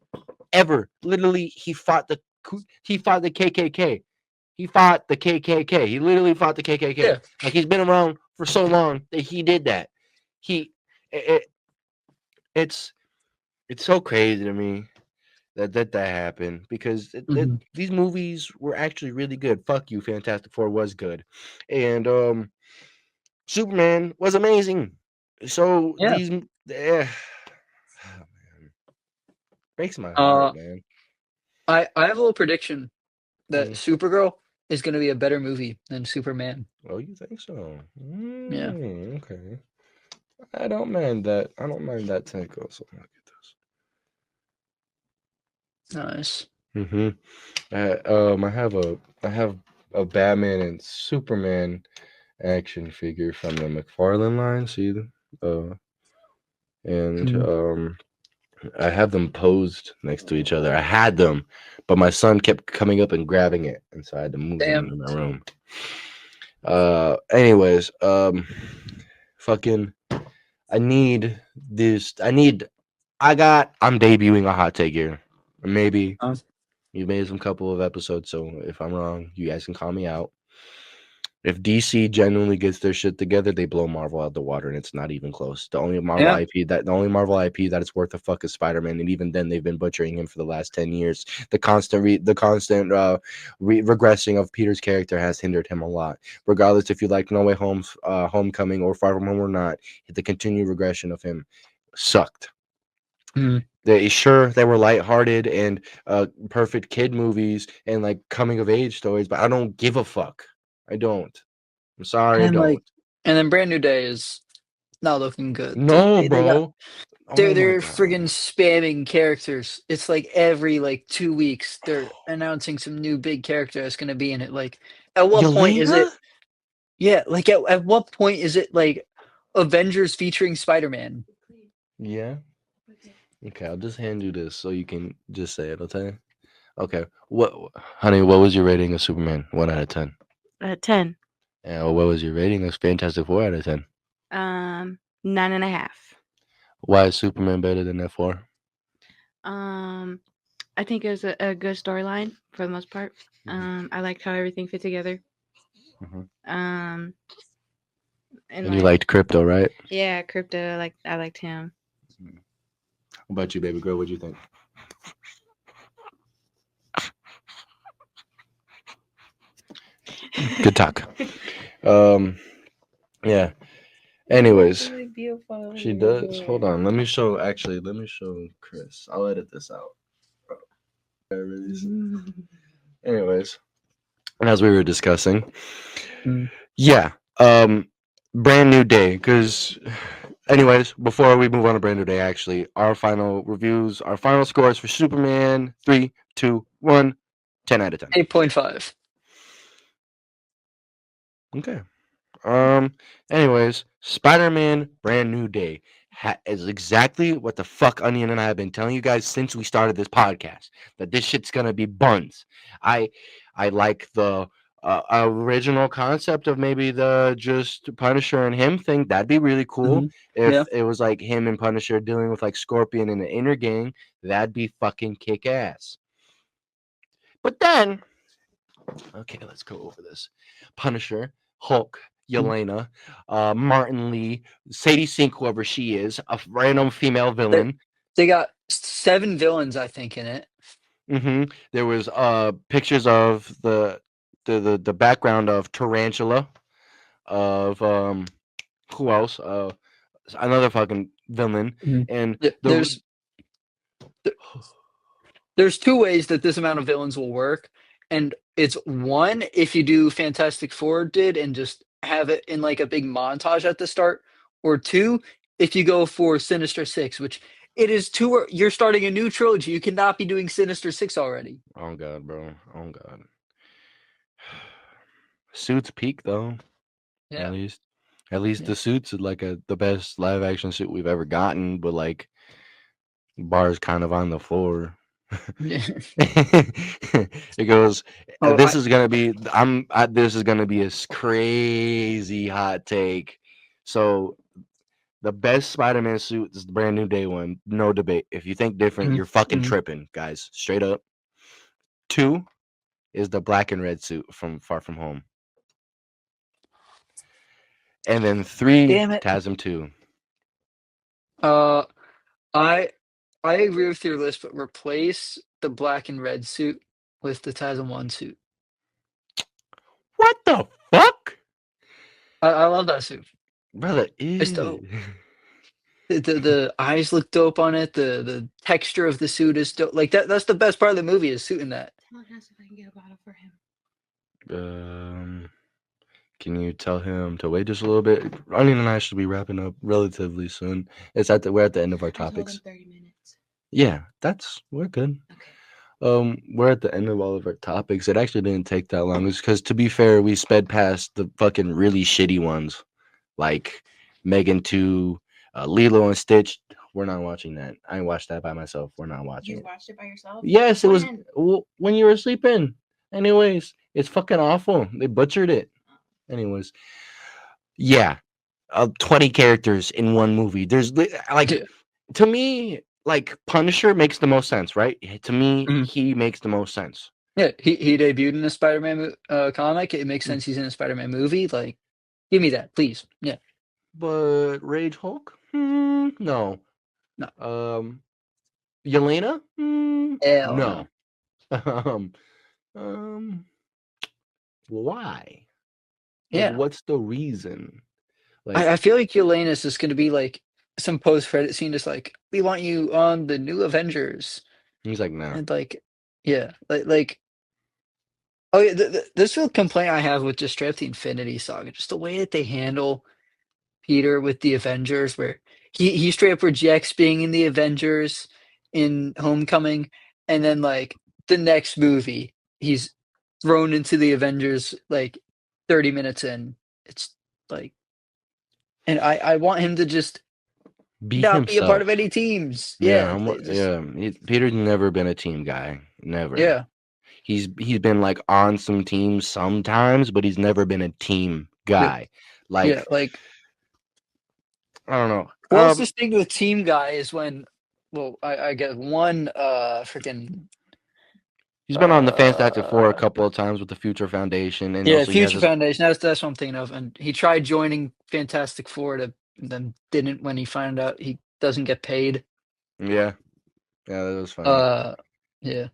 ever. Literally, he fought the KKK. He fought the KKK. He literally fought the KKK. Yeah. Like he's been around for so long that he did that. It's so crazy to me that happened because these movies were actually really good. Fuck you, Fantastic Four was good, and Superman was amazing. So Yeah. these, man, breaks my heart, man. I have a little prediction that Mhm. Supergirl is going to be a better movie than Superman. Oh, you think so? Yeah. Okay. I don't mind that. I don't mind that take also. Look at Nice. this. I have a Batman and Superman action figure from the McFarlane line. See and I have them posed next to each other. I had them, but my son kept coming up and grabbing it, and so I had to move them into my room. Anyways, fucking, I'm debuting a hot take here. Maybe you made some couple of episodes, so if I'm wrong, you guys can call me out. If DC genuinely gets their shit together, they blow Marvel out the water, and it's not even close. The only Marvel IP that it's worth a fuck is Spider-Man, and even then, they've been butchering him for the last 10 years. The constant regressing of Peter's character has hindered him a lot. Regardless if you like No Way Home, Homecoming, or Far From Home or not, the continued regression of him sucked. They were lighthearted and perfect kid movies and like coming of age stories, but I don't give a fuck. I don't. I'm sorry, And I don't. And then Brand New Day is not looking good. No, bro. They're friggin' spamming characters. It's like every 2 weeks they're announcing some new big character that's gonna be in it. Like, at what point is it? Yeah, like at what point is it like Avengers featuring Spider-Man? Yeah. Okay, I'll just hand you this so you can just say it, okay? Okay. Honey, what was your rating of Superman? 1 out of 10. 10. And what was your rating of Fantastic Four out of 10? 9.5. Why is Superman better than that 4? I think it was a good storyline for the most part. I liked how everything fit together. And And you liked Crypto, right? Yeah, Crypto. I liked him. What about you, baby girl? What'd you think? Good talk. Yeah. Anyways, really beautiful. she does. Hold on. Let me show Chris. I'll edit this out. Anyways, and as we were discussing, yeah, Brand New Day. Because, anyways, before we move on to Brand New Day, actually, our final reviews, our final scores for Superman: 3, 2, 1, 10 out of 10. 8.5. Okay. Anyways, Spider-Man: Brand New Day is exactly what the fuck Onion and I have been telling you guys since we started this podcast. That this shit's gonna be buns. I like the original concept of maybe the just Punisher and him thing. That'd be really cool if it was like him and Punisher dealing with like Scorpion in the inner gang. That'd be fucking kick ass. But then, okay, let's go over this. Punisher, Hulk, Yelena, Martin Lee, Sadie Sink, whoever she is, a random female villain. They got 7 villains, I think, in it. There was pictures of the background of Tarantula, of who else? Another fucking villain, Mhm. and Yeah, the there's two ways that this amount of villains will work, and it's one if you do Fantastic Four did and just have it in like a big montage at the start, or two if you go for Sinister Six, which it is two. You're starting a new trilogy. You cannot be doing Sinister Six already. oh god, bro, oh god. Suits peak though. Yeah. At least Yeah. the suits are like the best live action suit we've ever gotten, but like bar's kind of on the floor. Yeah. It goes. Oh, This is gonna be. This is gonna be a crazy hot take. So the best Spider-Man suit is the brand new day one. No debate. If you think different, Mhm, you're fucking mhm. tripping, guys. Straight up. 2 is the black and red suit from Far From Home, and then 3, Damn it. TASM 2. Uh, I I agree with your list, but replace the black and red suit with the Titan One suit. What the fuck, I love that suit. brother? It's dope. The eyes look dope on it. The texture of the suit is dope. Like that's the best part of the movie is suiting that. Tell us if I can get a bottle for him. Can you tell him to wait just a little bit? Onion and I should be wrapping up relatively soon. We're at the end of our I told topics. him 30 minutes. Yeah, we're good. Okay. We're at the end of all of our topics. It actually didn't take that long. It's because, to be fair, we sped past the fucking really shitty ones, like Megan 2, Lilo and Stitch. We're not watching that. I watched that by myself. We're not watching You it. watched it by yourself? Yes, it was When? when you were sleeping. Anyways, it's fucking awful. They butchered it. Anyways, yeah, 20 characters in one movie. Like, Yeah. to me, like Punisher makes the most sense, right? To me, Mhm. he makes the most sense. Yeah, he debuted in a Spider-Man comic. It makes sense he's in a Spider-Man movie. Like, give me that, please. Yeah. But Rage Hulk? No. No. Yelena? Hell No. no. Why? Like, Yeah. what's the reason? I Like, feel like Yelena's is gonna be like some post-credit scene just like, "We want you on the new Avengers." he's like, no. And like yeah, like oh yeah, this real complaint I have with just straight up the Infinity Saga, just the way that they handle Peter with the Avengers, where he straight up rejects being in the Avengers in Homecoming, and then like the next movie, he's thrown into the Avengers like 30 minutes in. It's like, and I want him to just Be not be a part himself. of any teams. Yeah, Yeah, just Peter's never been a team guy. Never. yeah, He's been like on some teams sometimes, but he's never been a team yeah, guy. yeah. Like, Like I don't know. closest thing to a team guy is when, well, I get one freaking He's been on the Fantastic Four a uh couple of times with the Future Foundation, and yeah, also he has Future his Foundation. That's what I'm thinking of. And he tried joining Fantastic Four to then didn't when he found out he doesn't get paid. yeah, that was funny. Yeah,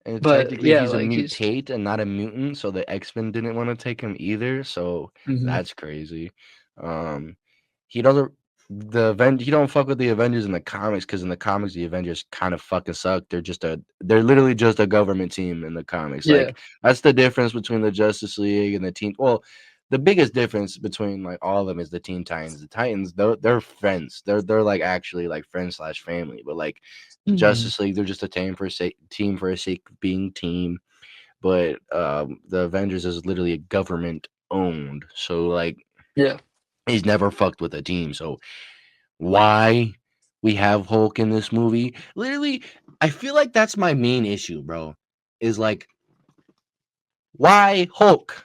And but technically, yeah, he's a like he's mutate and not a mutant, so the X-Men didn't want to take him either. So mhm. that's crazy. He doesn't. He don't fuck with the Avengers in the comics because in the comics the Avengers kind of fucking suck. They're literally just a government team in the comics. Yeah, Like that's the difference between the Justice League and the Teen. Well, the biggest difference between like all of them is the Teen Titans. The Titans, they're friends. They're like actually like friends slash family. But like mhm. Justice League, they're just a team for a sake of being team. But the Avengers is literally a government owned. So like Yeah, he's never fucked with a team. So why we have Hulk in this movie? Literally, I feel like that's my main issue, bro. Is like why Hulk?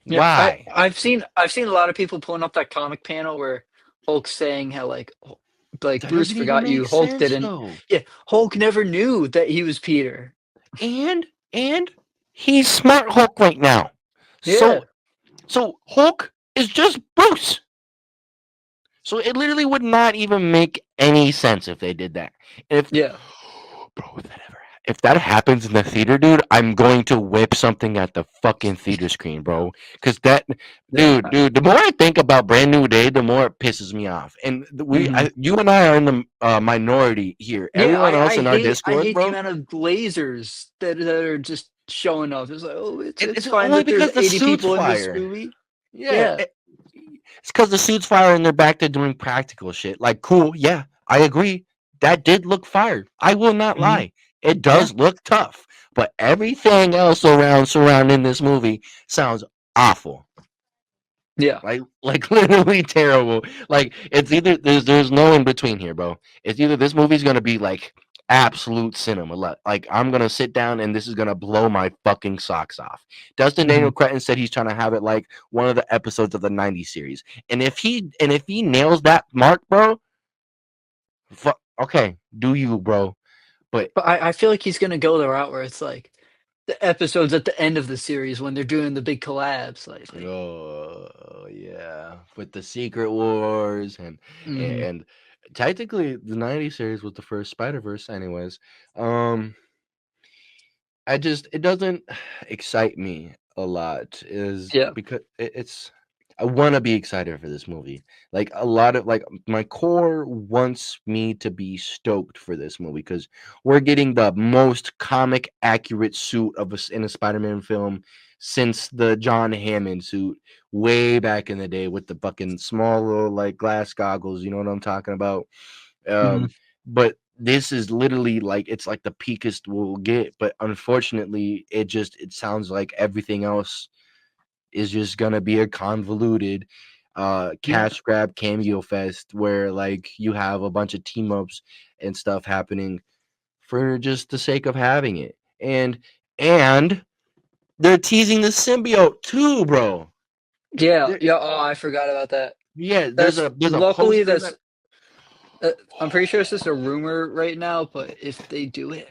yeah. Why? I've seen a lot of people pulling up that comic panel where Hulk's saying how like That Bruce doesn't even forgot you, make Hulk sense didn't. though. Yeah, Hulk never knew that he was Peter. And he's smart Hulk right now. Yeah, So Hulk is just Bruce. So it literally would not even make any sense if they did that. yeah. Bro, if that happens in the theater, dude, I'm going to whip something at the fucking theater screen, bro. Because that, Yeah. dude, the more I think about Brand New Day, the more it pisses me off. And you and I are in the minority here. Yeah, Everyone else in our I Discord, hate the bro, amount of glazers that are just showing up. It's like, oh, it's it's fine only that there's because the 80 suit's people in this fire. movie. Yeah, Yeah. it's because the suit's fire and they're back to doing practical shit. Like, cool, yeah, I agree. That did look fire. I will not Mhm. lie. It does look tough, but everything else around surrounding this movie sounds awful. Yeah. Like literally terrible. Like it's either there's no in between here, bro. It's either this movie's gonna be like absolute cinema. Like I'm gonna sit down and this is gonna blow my fucking socks off. Dustin Daniel Cretton said he's trying to have it like one of the episodes of the '90s series, and if he nails that mark, bro, okay, do you, bro? But But I feel like he's gonna go the route where it's like the episodes at the end of the series when they're doing the big collabs. Like oh yeah, with the Secret Wars Mhm. and technically the '90s series was the first Spider-Verse, anyways. Um, it doesn't excite me a lot, is Yeah. because it's I want to be excited for this movie. Like a lot of like my core wants me to be stoked for this movie because we're getting the most comic accurate suit of in a Spider-Man film since the John Hammond suit way back in the day with the fucking small little like glass goggles. You know what I'm talking about? Mhm. But this is literally like it's like the peakest we'll get. But unfortunately, it sounds like everything else is just gonna be a convoluted Yeah. cash grab cameo fest where like you have a bunch of team ups and stuff happening for just the sake of having it. And they're teasing the symbiote too, bro. Yeah. There- Yeah. Oh, I forgot about that. yeah, That's there's a luckily poster that's that I'm pretty sure it's just a rumor right now, but if they do it,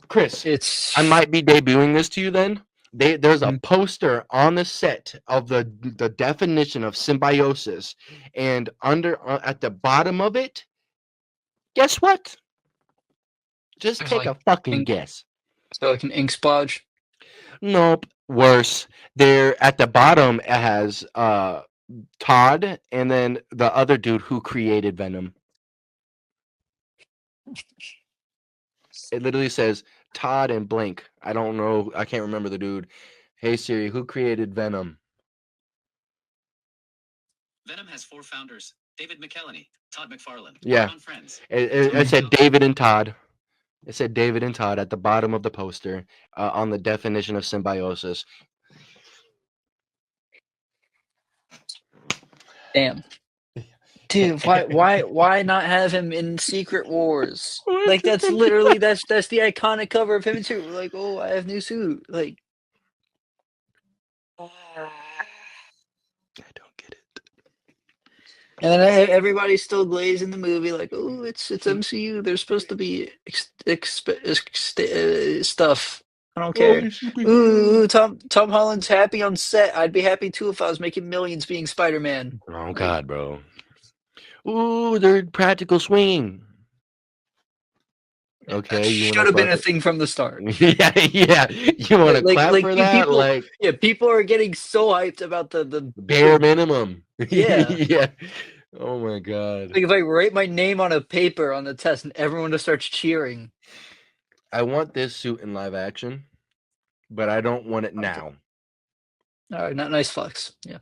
Chris, it's I might be debuting this to you then. There's a Mhm. poster on the set of the definition of symbiosis, and under at the bottom of it, guess what? Just There's take like a fucking ink, guess. so like an ink splodge. Nope, worse. There at the bottom it has Todd and then the other dude who created Venom. It literally says Todd and blank. I don't know. I can't remember the dude. Hey Siri, who created Venom? Venom has 4 founders: David McKelney, Todd McFarlane, Yeah. Ron Friends. It said David and Todd. It said David and Todd at the bottom of the poster on the definition of symbiosis. Damn. Dude, why not have him in Secret Wars? Like that's literally that's the iconic cover of him too. Like, oh, I have new suit. Like I don't get it. and then everybody's still glazing the movie like, oh, it's MCU. There's supposed to be stuff. I don't care. Ooh, Tom Holland's happy on set. I'd be happy too if I was making millions being Spider-Man. Oh Like, God, bro. Ooh, they're practical swinging. Okay, that you should want to have been a fuck thing from the start. yeah, yeah. You want to clap for that? People, Like yeah, people are getting so hyped about the bare minimum. yeah. Yeah. Oh my God. Like if I write my name on a paper on the test and everyone just starts cheering. I want this suit in live action, but I don't want it Okay. now. All right, not nice flex. Yeah.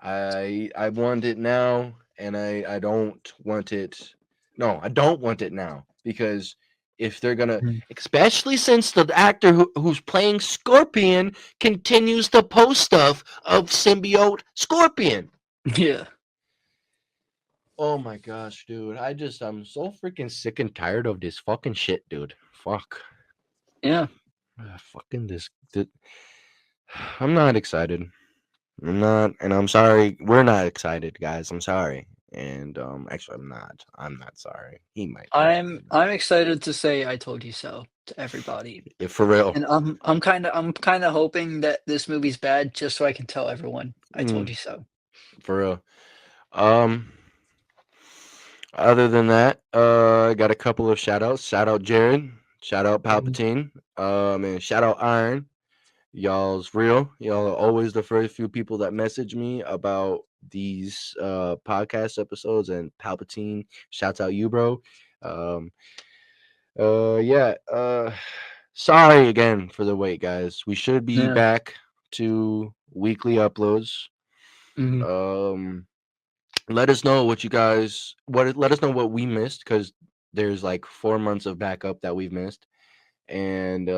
I want it now, and I don't want it. No, I don't want it now because if they're gonna, especially since the actor who's playing Scorpion continues to post stuff of symbiote Scorpion. Yeah. Oh my gosh, dude! I'm so freaking sick and tired of this fucking shit, dude. Fuck. Yeah. Fucking I'm not excited. I'm not, and I'm sorry. We're not excited, guys. I'm sorry. And actually, I'm not. I'm not sorry. He might. Be I'm excited. excited to say I told you so to everybody. Yeah, for real. And I'm kind of hoping that this movie's bad just so I can tell everyone I told you so. For real. Um. Other than that, I got a couple of shout outs. Shout out Jared. Shout out Palpatine. And shout out Iron. Y'all's real. Y'all are always the first few people that message me about these podcast episodes. And Palpatine, shouts out you, bro. Yeah. Sorry again for the wait, guys. We should be Yeah. back to weekly uploads. Mhm. Let us know what you guys let us know what we missed, because there's like 4 months of backup that we've missed. And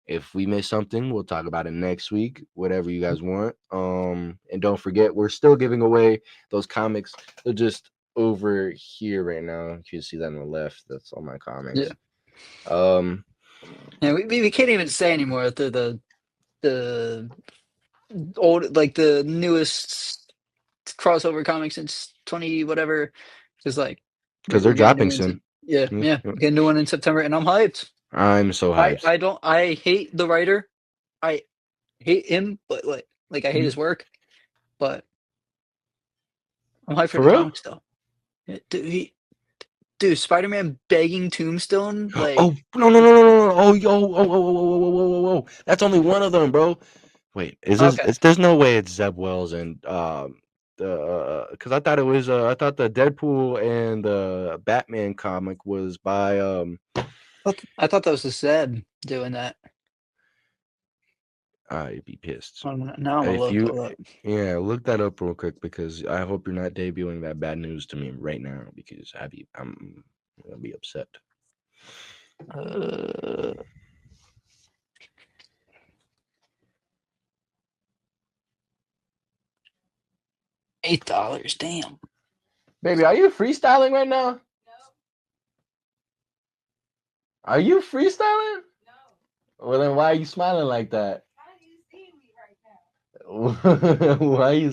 if we miss something, we'll talk about it next week, whatever you guys want. And don't forget, we're still giving away those comics. They're just over here right now. You can see that on the left. That's all my comics. Yeah. Yeah, we can't even say anymore that they're the old, like the newest crossover comic since 20 whatever. Because like because we're they're getting dropping new ones soon. yeah, Yeah. we're getting a new one in September, and I'm hyped. I'm so hyped. I hate the writer. I hate him, but like I hate his work. But I'm hyped for For the real? comics though. Dude, Spider-Man begging Tombstone, like Oh no! Oh yo! Oh! That's only one of them, bro. Wait, is this? okay. There's no way it's Zeb Wells and because I thought it was I thought the Deadpool and the Batman comic was by I thought that was the Zeb doing that. I'd be pissed. Now I'm gonna If look you it up. yeah, look that up real quick, because I hope you're not debuting that bad news to me right now, because I'm gonna be upset. $8, damn. Baby, are you freestyling right now? No, Are you freestyling? no. Well, then why are you smiling like that? How do you see me right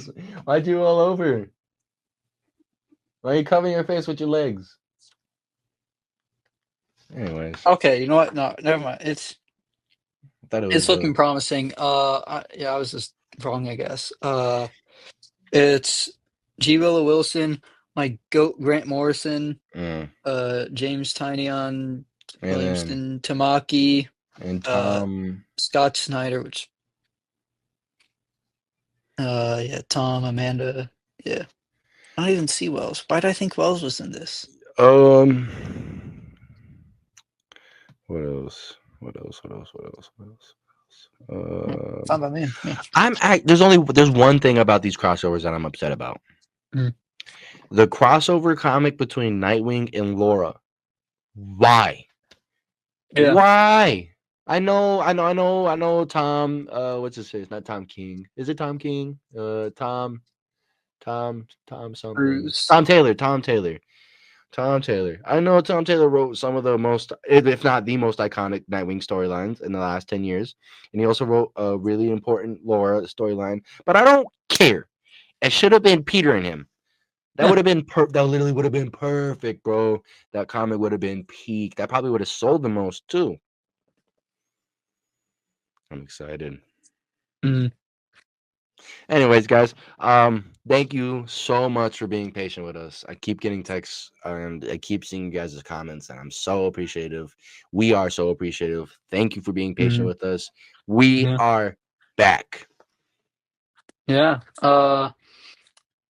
now? Why'd you all over? Why are you covering your face with your legs? Anyways, Okay, you know what? No, never mind. I thought it It's was looking promising. I was just wrong, I guess. It's G. Willow Wilson, my goat Grant Morrison, James Tynion, Williamston Tamaki, and Tom. Scott Snyder, which yeah, Tom, Amanda, yeah. I don't even see Wells. Why did I think Wells was in this? What else? Fine by me. Yeah. There's one thing about these crossovers that I'm upset about. Mhm. The crossover comic between Nightwing and Laura. Why? Yeah. Why? I know Tom, what's his face? Not Tom King. Is it Tom King? Tom something. Bruce. Tom Taylor. I know Tom Taylor wrote some of the most, if not the most iconic Nightwing storylines in the last 10 years. And he also wrote a really important Laura storyline. But I don't care. It should have been Peter and him. That Yeah. would have been that literally would have been perfect, bro. That comic would have been peak. That probably would have sold the most too. I'm excited. Mhm. Anyways, guys, thank you so much for being patient with us. I keep getting texts and I keep seeing you guys' comments, and I'm so appreciative. We are so appreciative. Thank you for being patient Mhm. with us. We Yeah. are back. Yeah.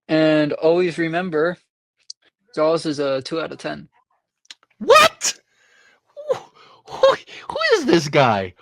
And always remember, Jaws is a 2 out of 10. What? Who is this guy?